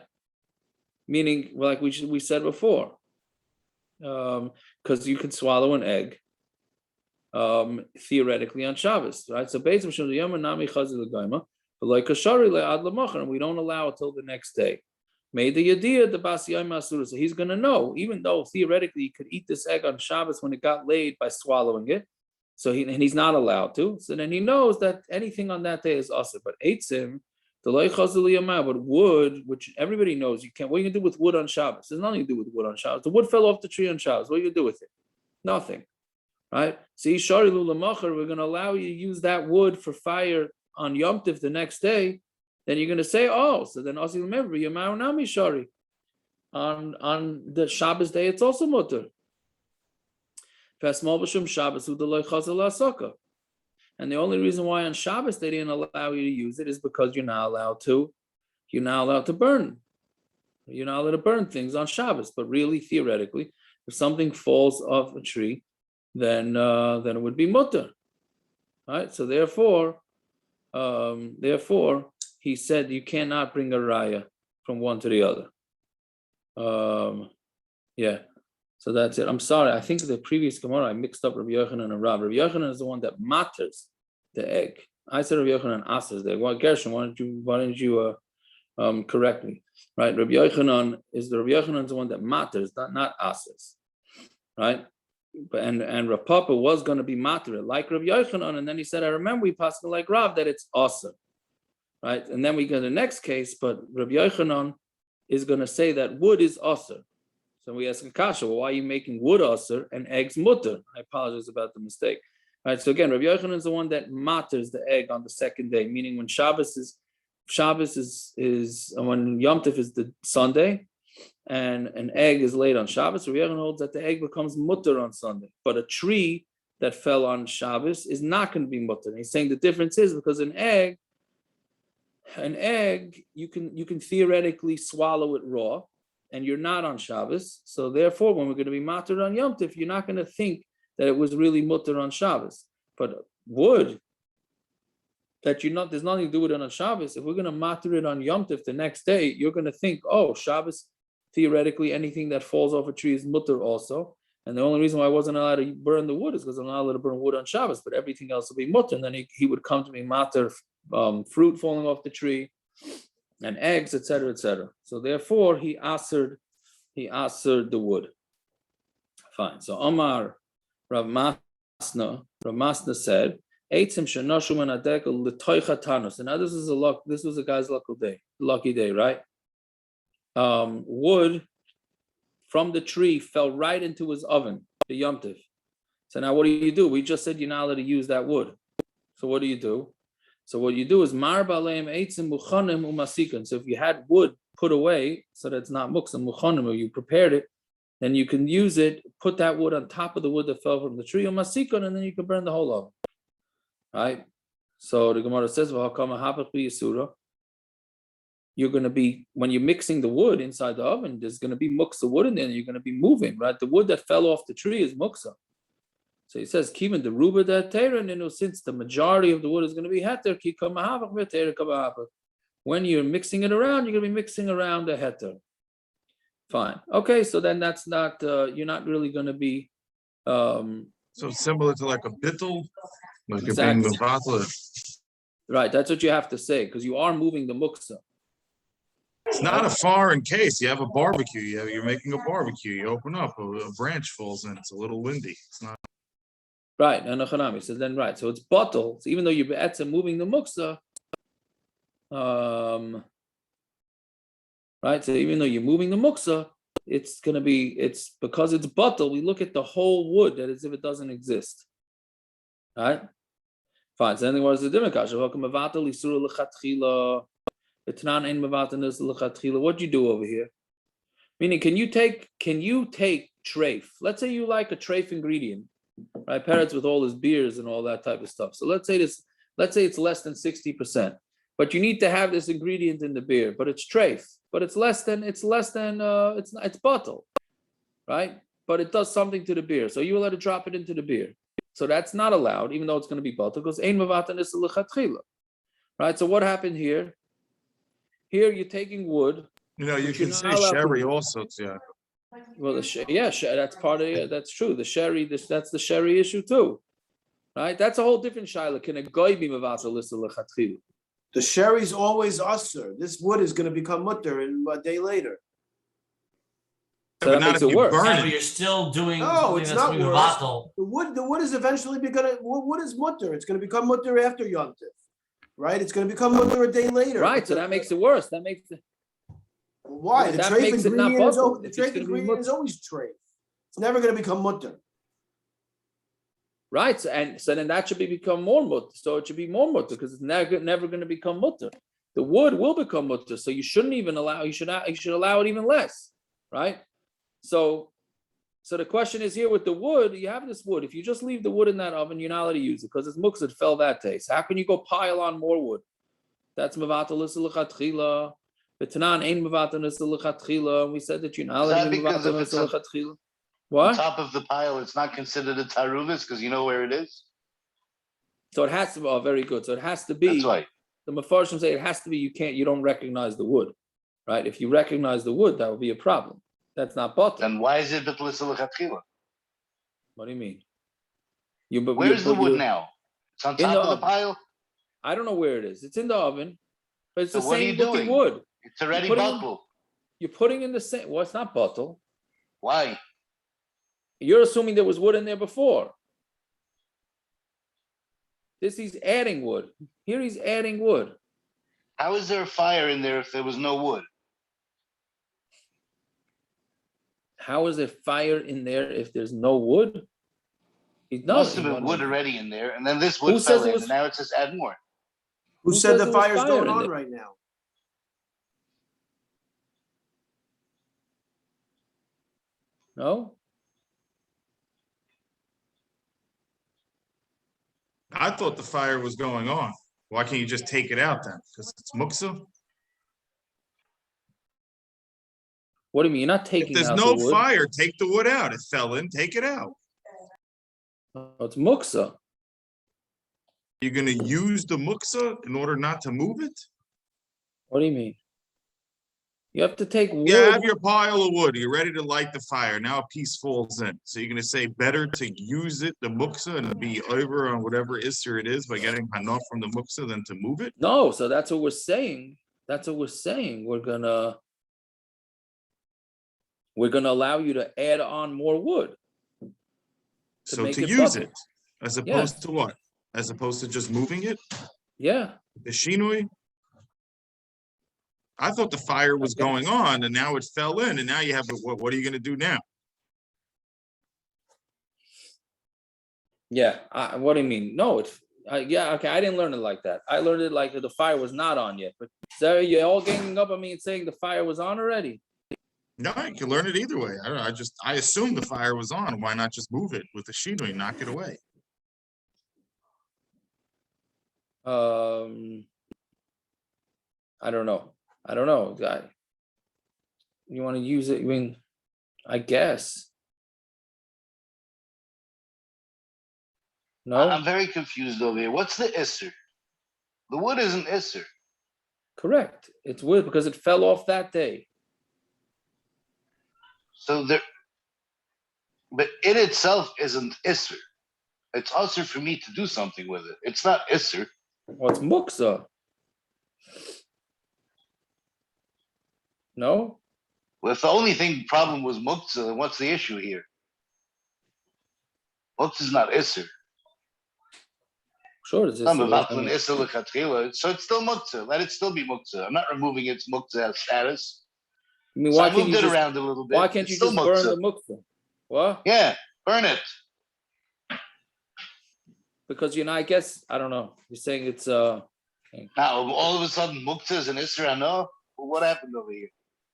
Meaning, like we said before, because you can swallow an egg theoretically on Shabbos, right? So basically, and we don't allow it till the next day. Made the idea the bas yom assur, so he's going to know, even though theoretically he could eat this egg on Shabbos when it got laid by swallowing it. So he's not allowed to. So then he knows that anything on that day is assur. But eitzim, but wood, which everybody knows you can't. What are you gonna do with wood on Shabbos? There's nothing to do with wood on Shabbos. The wood fell off the tree on Shabbos. What are you gonna do with it? Nothing, right? See, shari lulamachar, we're gonna allow you to use that wood for fire on Yom Tov the next day. Then you're gonna say, oh, so then also remember Yamar Nami Shari. On the Shabbos day, it's also muttar. And the only reason why on Shabbos they didn't allow you to use it is because you're not allowed to burn. You're not allowed to burn things on Shabbos. But really, theoretically, if something falls off a tree, then it would be muttar. Right? So therefore, he said you cannot bring a raya from one to the other. Yeah. So that's it. I'm sorry. I think the previous Gemara I mixed up Rabbi Yochanan and Rav. Rabbi Yochanan is the one that matters the egg. I said Rabbi Yochanan assurs the egg. Well, Gershon, why didn't you correct me? Right? Rabbi Yochanan is the one that matters, not assurs. Right? And Rav Papa was going to be matter like Rabbi Yochanan, and then he said, I remember we passed it like Rav that it's assur. Right? And then we go to the next case, but Rabbi Yochanan is going to say that wood is assur. So we ask Akasha, well, why are you making wood assur and eggs muttar? I apologize about the mistake. All right, so again, Rabbi Yochanan is the one that matters the egg on the second day, meaning when Shabbos is when Yom Tov is the Sunday, and an egg is laid on Shabbos. Rabbi Yochanan holds that the egg becomes muttar on Sunday, but a tree that fell on Shabbos is not going to be muttar. And he's saying the difference is because an egg you can theoretically swallow it raw. And you're not on Shabbos, so therefore, when we're going to be muttar on Yom Tov, you're not going to think that it was really muttar on Shabbos. But wood that there's nothing to do with it on Shabbos. If we're going to muttar it on Yom Tov the next day, you're going to think, oh, Shabbos, theoretically, anything that falls off a tree is muttar also. And the only reason why I wasn't allowed to burn the wood is because I'm not allowed to burn wood on Shabbos, but everything else will be muttar. And then he would come to me muttar fruit falling off the tree, and eggs, etc., etc. So therefore, he assured the wood. Fine. So Omar Rav Masna said, "Eitzim shenoshu menadekel l'toicha tanus." And now this was a guy's lucky day, right? Wood from the tree fell right into his oven, the Yom Tov. So now what do? We just said you're not allowed to use that wood. So what do? So what you do is mar baleim eitzim muchanim umasikan. So if you had wood put away so that it's not muksam muchanim, or you prepared it, then you can use it, put that wood on top of the wood that fell from the tree umasikan, and then you can burn the whole oven. Right? So the Gemara says, you're going to be, when you're mixing the wood inside the oven, there's going to be muksa wood in there, and you're going to be moving, right? The wood that fell off the tree is muksa. So he says, "Kiven the ruba that teira," since the majority of the wood is going to be heter, ki kamahavach v'teira kamahavach. When you're mixing it around, you're going to be mixing around the heter. Fine. Okay, so then that's not. You're not really going to be. So it's similar to like a batul, like Exactly. being the batul. Right. That's what you have to say because you are moving the muksa. It's not a foreign case. You have a barbecue. You're making a barbecue. You open up, a branch falls in. It's a little windy. It's not. Right, and Achanami says then right. So it's batul. So even though you're moving the muksa, right. So even though you're moving the muksa, it's because it's batul. We look at the whole wood as if it doesn't exist. Right. Fine. So then what is the different kasha? Welcome batul issur lechatchila. Etnan ein mevatanus lechatchila. What do you do over here? Meaning, can you take treif? Let's say you like a treif ingredient. Right, parrots with all his beers and all that type of stuff. So let's say it's less than 60%, but you need to have this ingredient in the beer, but it's treif, but it's batul, right? But it does something to the beer, so you allowed to drop it into the beer. So that's not allowed, even though it's going to be batul, because ein mavatan is lechatchila, right? So what happened here? Here you're taking wood You know, you But you're can say not allowed to- sherry also, yeah. Well, that's part of it. That's true. The sherry, that's the sherry issue too, right? That's a whole different shaila. Can a goy be mevatel issur lechatchila? The sherry's always assur. This wood is going to become muttar in a day later. So that But not makes if it you worse. burn Yeah, but it. you're still doing No, something it's that's not going to be worse. batul. The wood is eventually wood is mutter. It's going to become mutter after yontif, right? It's going to become mutter a day later. Right. So that makes it worse. That makes it. Why? The that treif makes it not ingredient is batul. always, the If it's treif gonna be ingredient is always treif. It's never going to become mutter. Right. So then that should become more mutter. So it should be more mutter because it's never going to become mutter. The wood will become mutter. So you shouldn't even allow. You should allow it even less. Right. So the question is here with the wood. You have this wood. If you just leave the wood in that oven, you're not allowed to use it because it's muktzah. It fell that taste. How can you go pile on more wood? That's mevatel issur lechatchila. B'tanan ain't mevatel issur lechatchila. We said that you're not allowed to be Because if mevatel it's issur on lechatchila. on What? top of the pile, it's not considered a taruvis because you know where it is. So it has to be. Oh, very good. So it has to That's be. right. The Mefarshim say it has to be. You don't recognize the wood, right? If you recognize the wood, that would be a problem. That's not batul. Then why is it batul issur lechatchila? What do you mean? Where's the wood now? It's on in top the of the oven. pile. I don't know where it is. It's in the oven, but it's So the what are same you looking doing? wood. It's already putting in- batul. You're putting in the same. Well, it's not batul. Why? You're assuming there was wood in there before. He's adding wood. Here he's adding wood. How is there a fire in there if there was no wood? How is there fire in there if there's no wood? Must have been wood already in there, and then this Who wood says fell it in, was- and now it says add more. Who Who said says the there was fire's fire going in on there? right now? No? I thought the fire was going on. Why can't you just take it out then? Because it's muktzah? What do you mean? You're not If taking there's out no the wood. fire, take the wood out. It fell in, take it out. Oh, it's muktzah. You're gonna use the muktzah in order not to move it? What do you mean? You have to take wood. You have your pile of wood. You're ready to light the fire. Now a piece falls in. So you're gonna say better to use it, the muktzah, and be over on whatever issur it is by getting hanoch from the muktzah than to move it? No, so that's what we're saying. That's what we're saying. We're gonna allow you to add on more wood. So make to it use batul. it, as opposed to what? As opposed to just moving it? Yeah. The shinui? I thought the fire was going on and now it fell in and now you have, what are you gonna do now? Yeah. What do you mean? No, it's yeah, okay. I didn't learn it like that. I learned it like the fire was not on yet. But Sarah, you're all ganging up on me and saying the fire was on already. No, you can learn it either way. I don't know. I assumed the fire was on. Why not just move it with the shinui, knock it away? I don't know. Guy. You want to use it? I mean, I guess. No? I'm very confused over here. What's the issur? The wood isn't issur. Correct. It's wood because it fell off that day. So there, but it itself isn't issur. It's assur for me to do something with it. It's not issur. Well, it's muktzah. No? Well, if the only problem was muktzah, then what's the issue here? Muktzah is not issur. Sure, it's Some issur. of issur lechatchila, so it's still muktzah. Let it still be muktzah. I'm not removing its muktzah status. I mean, So why I can't moved you it just around a little bit. why can't It's you still just burn muktzah. the muktzah? What? Yeah, burn it. Because I guess I don't know. You're saying it's Now all of a sudden muktzah is an issur. I know. Well, what happened over here?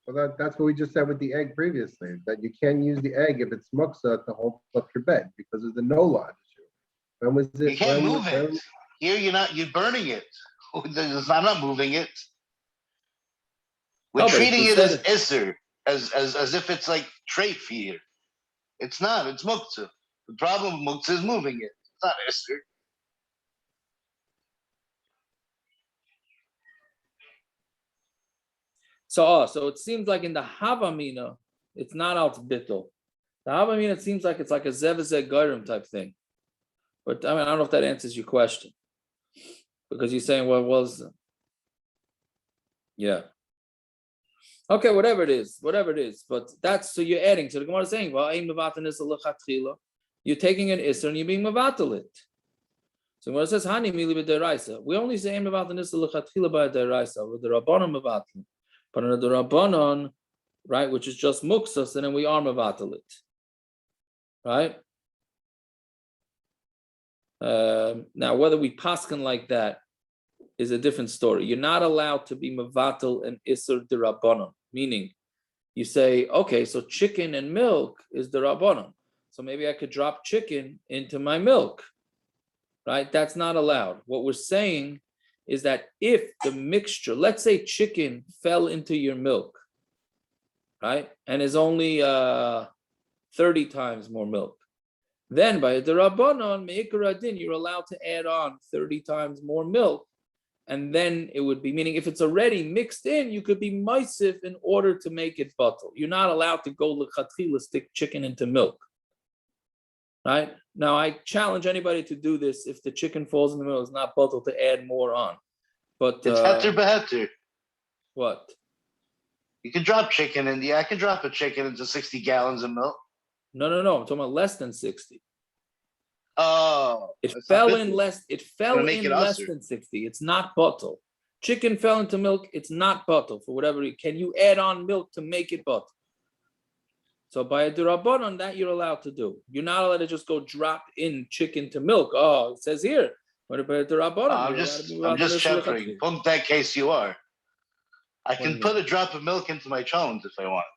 Well, that's what we just said with the egg previously, that you can use the egg if it's muktzah to hold up your bed because of the no-lot issue. When was it? You can't when- move it. Here you're burning it. I'm not moving it. We're No, but treating he it as said issur, as if it's like treif here. It's not. It's muktzah. The problem with muktzah is moving it. It's not issur. So it seems like in the Havamina, it's not out bittul. The Havamina, it seems like it's like a zevazeh gorim type thing. But I mean, I don't know if that answers your question. Because you're saying, well, yeah. Okay, whatever it is. But that's, so you're adding. So the Gemara is saying, well, you're taking an issur and you're being mevatel it. So when it says hani mili b'deraisa, we only say aim about the nisa lechatchila by deraisa with the rabbanon mevatel, but under the rabbanon, right, which is just muksas, and then we are mevatel it, right? Now whether we pasken like that is a different story. You're not allowed to be mevatel and issur the rabbanon, meaning you say, okay, so chicken and milk is the rabbanon, so maybe I could drop chicken into my milk. Right? That's not allowed. What we're saying is that if the mixture, let's say chicken fell into your milk, right? And is only 30 times more milk. Then by the Rabbanon, Me'ikar Adin, you're allowed to add on 30 times more milk. And then it would be, meaning if it's already mixed in, you could be ma'asif in order to make it batul. You're not allowed to go l'chatchila, stick chicken into milk. Right? Now, I challenge anybody to do this if the chicken falls in the middle. It's not batul to add more on. But it's heter beheter. What? You can drop chicken in. Yeah, I can drop a chicken into 60 gallons of milk. No. I'm talking about less than 60. Oh. It fell in less than 60. It's not batul. Chicken fell into milk. It's not batul for whatever. Can you add on milk to make it batul? So by a d'rabbanan, that you're allowed to do. You're not allowed to just go drop in chicken to milk. Oh, it says here. But by a d'rabbanan, I'm just checking. In that case, you are. I can put a drop of milk into my chones if I want.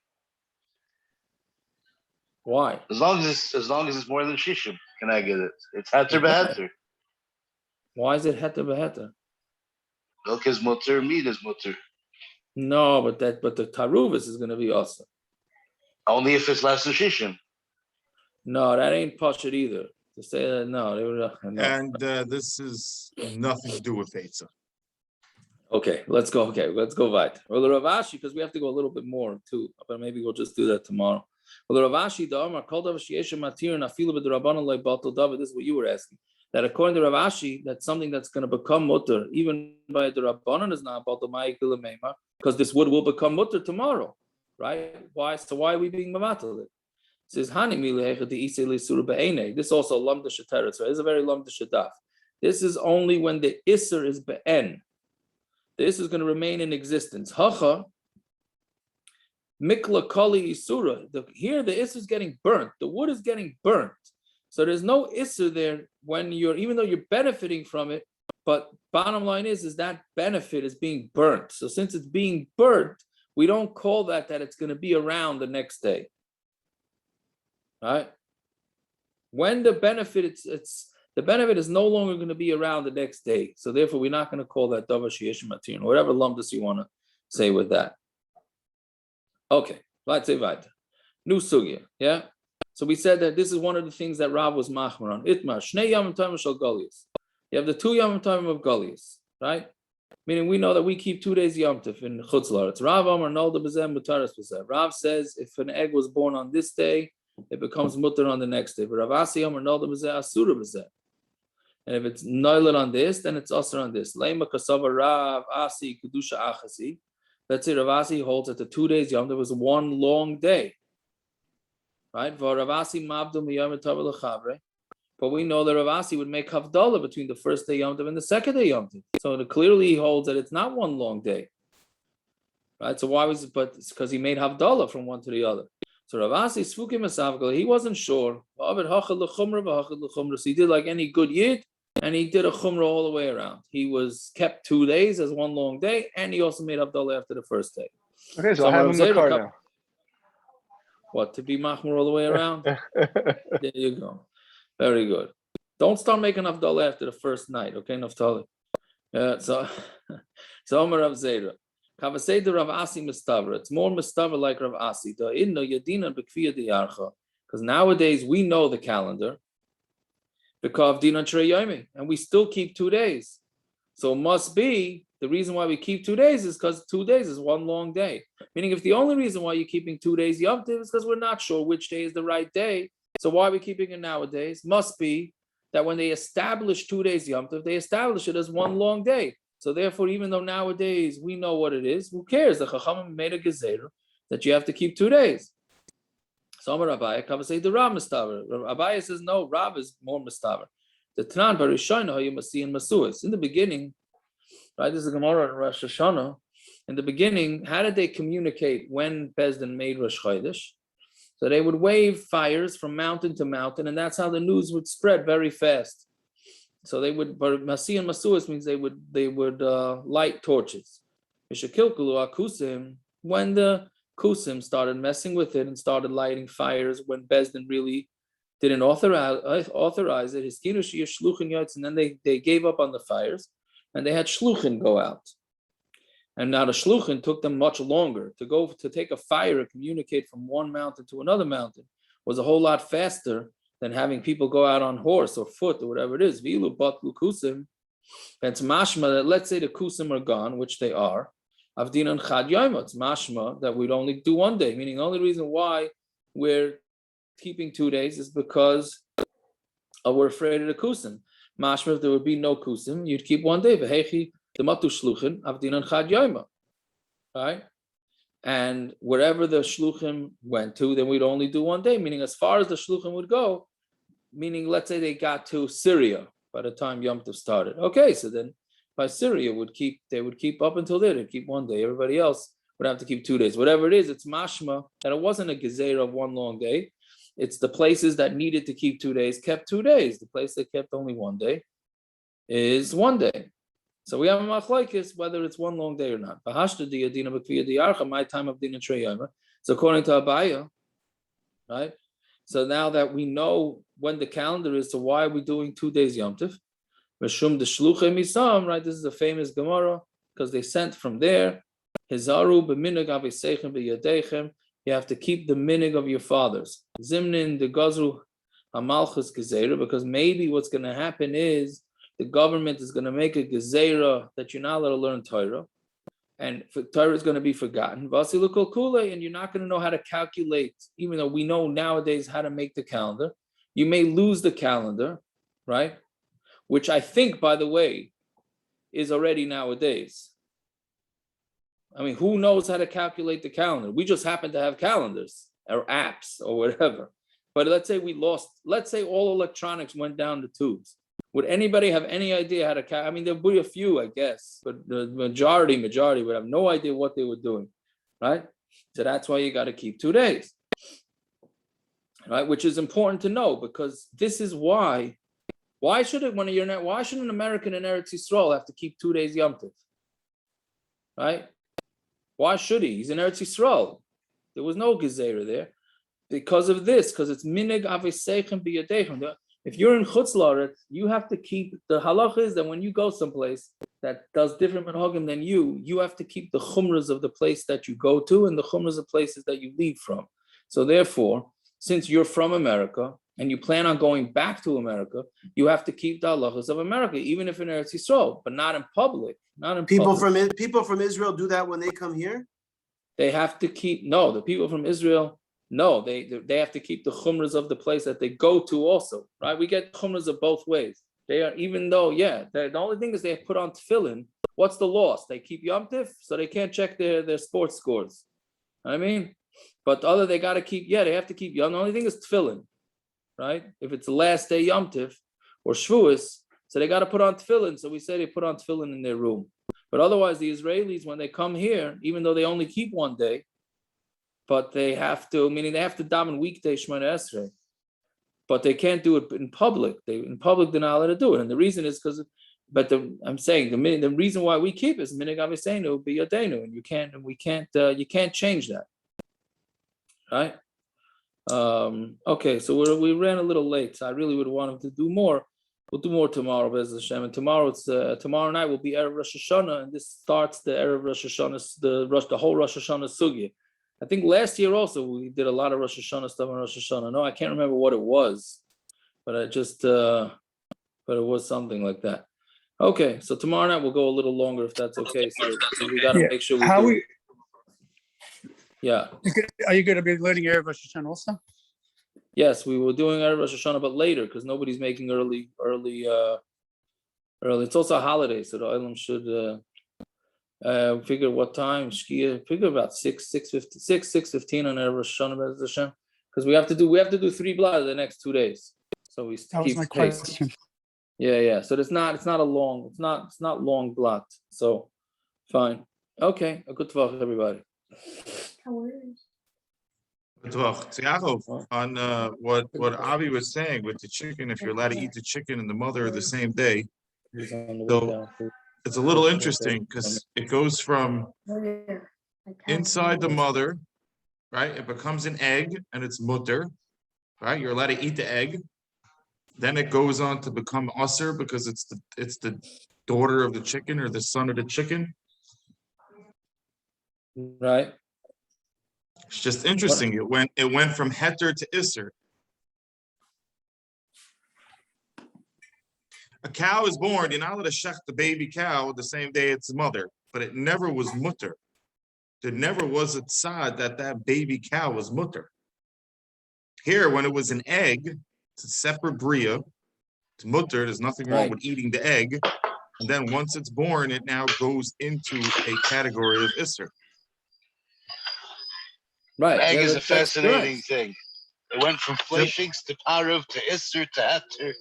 Why? As long as it's more than shishim, can I get it? It's heter beheter. Why is it heter beheter? Milk is muttar, meat is muttar. No, but the taruvus is going to be assur. Only if it's less than shishim. No, that ain't pashut either. To say that, no. And this is nothing to do with Beitzah. Okay, let's go. Right. Well, the Rav Ashi, because we have to go a little bit more too, but maybe we'll just do that tomorrow. Well, the Rav Ashi, the Amar called David Sheyesha Matir and Afilu b'Drabbanan like batul David. This is what you were asking. That according to Rav Ashi, that something that's going to become muttar, even by the Rabbanan, is not batul ma'ikil meima, because this wood will become muttar tomorrow. Right? Why? So why are we being mavatal? It says hani milehechad the issur issur be'enei. This also lamda sheteret. So it's a very lamda shetaf. This is only when the issur is be'en. The issur is going to remain in existence. Hacha mikla kali isura. Here the issur is getting burnt. The wood is getting burnt. So there's no issur there when even though you're benefiting from it. But bottom line is that benefit is being burnt. So since it's being burnt, we don't call that it's going to be around the next day, right? When the benefit the benefit is no longer going to be around the next day, so therefore we're not going to call that davar sheyesh matir, whatever lumdus you want to say with that. Okay, let's say weiter. New sugya, yeah. So we said that this is one of the things that Rav was machmir on. Itmar shnei yamim tovim shel Galus. You have the 2 yamim tovim of Galus, right? Meaning we know that we keep 2 days Yom Tov in Chutz La'aretz. Rav Amar Nolda B'zeh Mutaras B'zeh. Rav says if an egg was born on this day, it becomes muttar on the next day. But Rav Asi Amar Nolda B'zeh assur B'zeh. And if it's noilet on this, then it's assur on this. Leima Kasava Rav Asi Kedusha Achasi. Let's say Rav Asi holds that the 2 days Yom Tov was one long day. Right? Rav Asi Mabdu Miyam Tov L'Chavre. But we know that Rav Asi would make havdalah between the first day Yom Tov and the second day Yom Tov. So clearly he holds that it's not one long day. Right? So why was it? But it's because he made havdalah from one to the other. So Rav Asi Sfukim Asavgal, he wasn't sure. So he did like any good yid, and he did a chumrah all the way around. He kept 2 days as one long day, and he also made havdalah after the first day. Okay, so I have him in the car now. What, to be machmir all the way around? There you go. Very good. Don't start making havdalah after the first night, okay, Naftali? So Omer Rav Zeira. Kavasei Rav Asi mistavra. It's more mistavra like Rav Asi. Because nowadays we know the calendar. And we still keep 2 days. So it must be the reason why we keep 2 days is because 2 days is one long day. Meaning, if the only reason why you're keeping 2 days Yom Tov is because we're not sure which day is the right day, so why are we keeping it nowadays? Must be that when they establish 2 days Yom Tov, they establish it as one long day. So therefore, even though nowadays we know what it is, who cares? The Chachamim made a gezeira that you have to keep 2 days. So Amar Abaye, Kava say the Rav mistaver. Abaye says no, Rav is more mistaver. The Tanan Barishayna you must see in Masuas. In the beginning, right? This is a Gemara in Rosh Hashanah. In the beginning, how did they communicate when Bezdin made Rosh Chodesh? So they would wave fires from mountain to mountain, and that's how the news would spread very fast. So they would, but Masi and Masuas means they would light torches. When the Kusim started messing with it and started lighting fires, when Bezdin really didn't authorize it, his and then they gave up on the fires, and they had shluchin go out. And now the shluchin took them much longer to take a fire and communicate from one mountain to another mountain was a whole lot faster than having people go out on horse or foot or whatever it is. Vilu batul kusim. It's mashma that let's say the kusim are gone, which they are. Avdinan chad yom. It's mashma that we'd only do 1 day. Meaning the only reason why we're keeping 2 days is because we're afraid of the kusim. Mashma, if there would be no kusim, you'd keep 1 day. V'hechi the matu shluchin avdinan chad yom. Right. And wherever the shluchim went to, then we'd only do 1 day, meaning as far as the shluchim would go, meaning let's say they got to Syria by the time Yom Tov started. Okay, so then by Syria they would keep up until there, they'd keep 1 day. Everybody else would have to keep 2 days. Whatever it is, it's mashma that it wasn't a gezeira of one long day. It's the places that needed to keep 2 days kept 2 days. The place that kept only 1 day is 1 day. So we have a Machlokes whether it's one long day or not. My time of din and so according to Abaya, right? So now that we know when the calendar is, so why are we doing 2 days Yom Tov? Meshum the shluchem isam, right? This is a famous Gemara because they sent from there. Hizaru b'minig aviseichem b'yadechem. You have to keep the minig of your fathers. Zimnin the gazru hamalchus gezeira, because maybe what's going to happen is the government is going to make a gezeira that you're not allowed to learn Torah, and Torah is going to be forgotten. And you're not going to know how to calculate, even though we know nowadays how to make the calendar. You may lose the calendar, right? Which I think, by the way, is already nowadays. I mean, who knows how to calculate the calendar? We just happen to have calendars or apps or whatever. But let's say all electronics went down the tubes. Would anybody have any idea how to calculate? I mean, there'll be a few, I guess, but the majority would have no idea what they were doing, right? So that's why you got to keep 2 days, right? Which is important to know, because this is why should an American in Eretz Yisrael have to keep 2 days Yom Tov, right? Why should he? He's in Eretz Yisrael. There was no gezeira there because of this, because it's minig aviseichem b'yadechem. If you're in Chutz La'aretz, you have to keep, the halach is that when you go someplace that does different minhagim than you have to keep the chumras of the place that you go to and the chumras of places that you leave from. So therefore, since you're from America and you plan on going back to America, you have to keep the halachas of America, even if in Eretz Yisrael, but not in public. People from Israel do that when they come here? They have to keep, the people from Israel, no, they have to keep the chumras of the place that they go to also, right? We get chumras of both ways. They are, even though, the only thing is they put on tefillin. What's the loss? They keep Yom Tif, so they can't check their sports scores. I mean, but they got to keep, they have to keep Yom. The only thing is tefillin, right? If it's the last day Yom Tif or Shavuos, so they got to put on tefillin. So we say they put on tefillin in their room. But otherwise, the Israelis, when they come here, even though they only keep 1 day, but they have to, meaning they have to daven weekday Shemona Esrei, but they can't do it in public. In public, they're not allowed to do it, and the reason is because. I'm saying the reason why we keep is minig aviseinu b'yadenu, and you can't change that, right? Okay, so we ran a little late. So I really would want them to do more. We'll do more tomorrow, Be'ez Hashem. And tomorrow night will be Erev Rosh Hashanah, and this starts the Erev Rosh Hashanah, the whole Rosh Hashanah sugya. I think last year also we did a lot of Rosh Hashanah stuff on Rosh Hashanah. No, I can't remember what it was, but but it was something like that. Okay, so tomorrow night we'll go a little longer if that's okay. So we gotta Yeah. make sure we How do. we, Yeah. are you going to be learning Erev Rosh Hashanah also? Yes, we were doing Erev Rosh Hashanah, but later because nobody's making early. It's also a holiday, so the island should figure what time. Shkia, figure about 6:15 on Erev Rosh Hashanah, because we have to do 3 blocks the next 2 days. So we That was keep my pace. question. Yeah. So it's not long blocked. So fine. Okay, a good talk, everybody. So Yaakov, on what Avi was saying with the chicken, if you're allowed to eat the chicken and the mother the same day, so it's a little interesting because it goes from inside the mother, right? It becomes an egg and it's muttar, right? You're allowed to eat the egg. Then it goes on to become assur because it's the daughter of the chicken or the son of the chicken. Right. It's just interesting. It went from heter to issur. A cow is born, you're not allowed to shecht the baby cow the same day it's mother, but it never was muttar. There never was a tzad that baby cow was muttar. Here, when it was an egg, it's a separate bria. It's muttar. There's nothing wrong with eating the egg. And then once it's born, it now goes into a category of issur. Right. Egg is a fascinating thing. It went from fleshings to parov to issur to heter.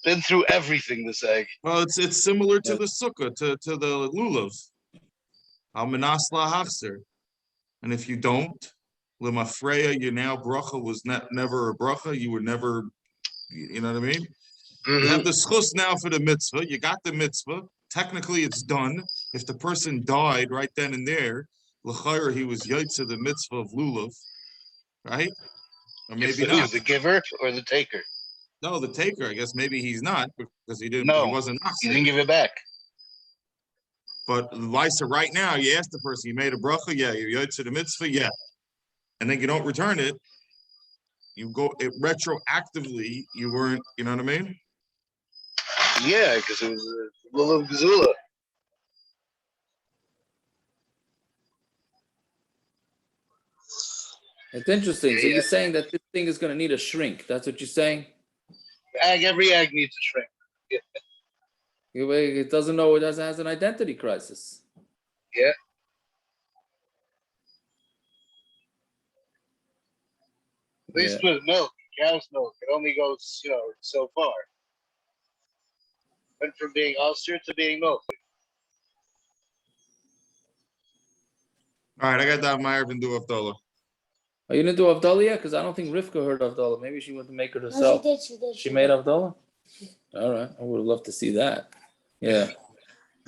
Been through everything, this egg. Well, it's similar to the sukkah, to the lulav. Al menasla hachzer. And if you don't, lemafreya, your now bracha was never a bracha. You were never, you know what I mean? You have the schus now for the mitzvah. You got the mitzvah. Technically, it's done. If the person died right then and there, l'chayr, he was yaitza the mitzvah of lulav, right? Or maybe not. Who's the giver or the taker? No, the taker. I guess maybe he's not because he didn't. No, he wasn't. He didn't give it back. But Lisa, right now, you ask the person, you made a bracha, yeah. You yaitza the mitzvah, yeah. And then you don't return it. You go it retroactively. You weren't. You know what I mean? Yeah, because it was a little gezula. It's interesting. So you're saying that this thing is going to need a shrink. That's what you're saying? Every egg needs a shrink. Yeah. It doesn't know it has an identity crisis. Yeah. At least with milk, cow's milk, it only goes, so far. Went from being assur to being milk. All right, I got that Meyer and do Avdallah. Oh, you didn't do Avdallah yet? Because I don't think Rivka heard Avdallah. Maybe she went to make it herself. No, she did. She made Avdallah? All right. I would have loved to see that. Yeah.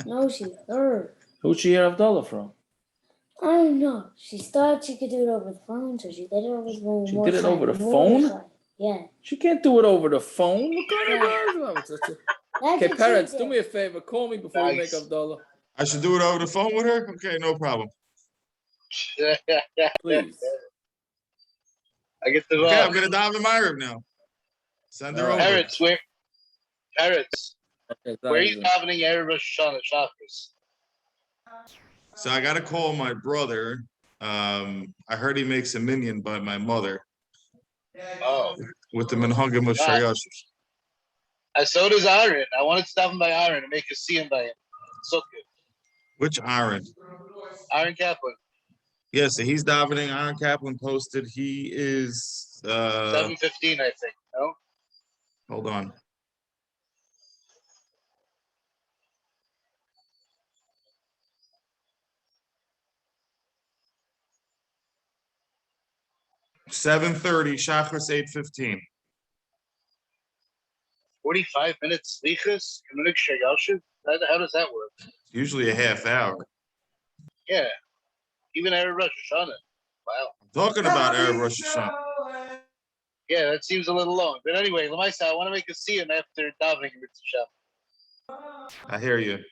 No, she heard. Who'd she hear Avdallah from? I don't know. She thought she could do it over the phone, so she did it over the phone. She did it over the phone? Yeah. She can't do it over the phone. What kind of Okay, parents, do me a favor. Call me before we make Avdallah. I should do it over the phone with her? Okay, no problem. Please. I get the Okay, I'm gonna dive in my room now. Send her over. Parrots, where are you davening Erev Rosh Hashanah Shabbos? So I gotta call my brother. I heard he makes a minyan by my mother. Oh. With the minhagim of shailos. So does Aaron. I wanted to daven by Aaron and make a siyum by him. So good. Which Aaron? Aaron Kaplan. Yeah, so he's davening. Aaron Kaplan posted. He is 7:15, I think. No. Hold on. $7:30. Shachris 8:15. 45 minutes slichus. How does that work? Usually a half hour. Yeah. Even Erev Rosh Hashanah. Wow. I'm talking about Erev Rosh Hashanah. Yeah, that seems a little long. But anyway, Lamaisa, I want to make a siyum after davening Mitzvah. I hear you.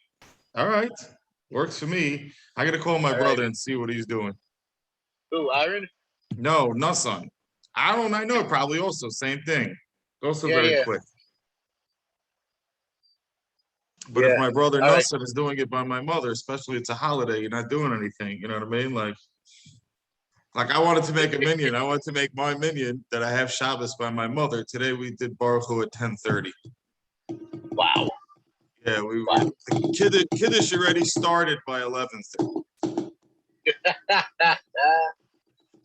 All right. Works for me. I got to call my brother and see what he's doing. Who, Aaron? No, Nassan. Aaron, I know, probably also. Same thing. Also very quick. But Yeah. if my brother All right. Nussin is doing it by my mother, especially it's a holiday, you're not doing anything. You know what I mean? Like I wanted to make a minion. I wanted to make my minion that I have Shabbos by my mother. Today we did Baruch Hu at 10:30. Wow. Yeah, the Kiddush already started by 11:30.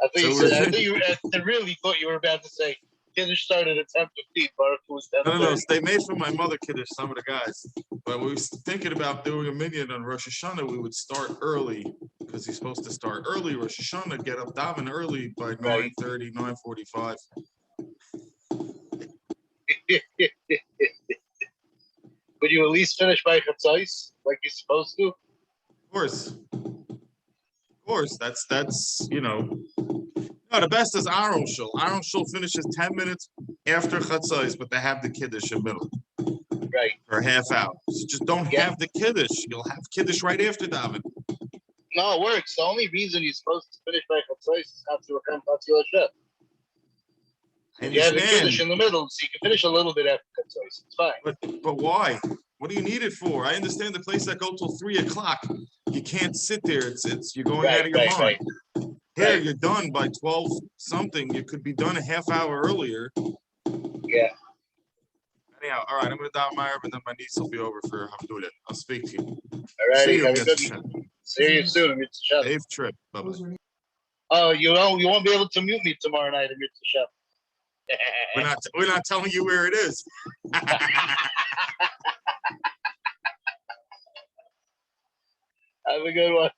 I really thought you were about to say Kiddush started at 10:15. Baruch was 10:30. No. They made for my mother Kiddush, some of the guys. But we was thinking about doing a minion on Rosh Hashanah. We would start early because he's supposed to start early. Rosh Hashanah, get up daven early by 9:30, 9:45. Would you at least finish by Chatzos like you're supposed to? Of course. That's No, the best is Aaron Shul. Aaron Shul finishes 10 minutes after Chatzos, but they have the Kiddush in the middle. Right. For a half hour. So just don't have the Kiddush. You'll have Kiddush right after daven. No, it works. The only reason you're supposed to finish by Chatzos is after Chatzos. You have the Kiddush in the middle, so you can finish a little bit after Chatzos. It's fine. But why? What do you need it for? I understand the place that go till 3 o'clock. You can't sit there. It's you're going out of your mind. Here, you're done by 12 something. You could be done a half hour earlier. Yeah. Anyhow, all right, I'm going to dial my and then my niece will be over for Hamdulah. I'll speak to you. All right. See you soon. Safe trip. Bye-bye. Oh, you won't be able to mute me tomorrow night at Mitzvah. We're not telling you where it is. Have a good one.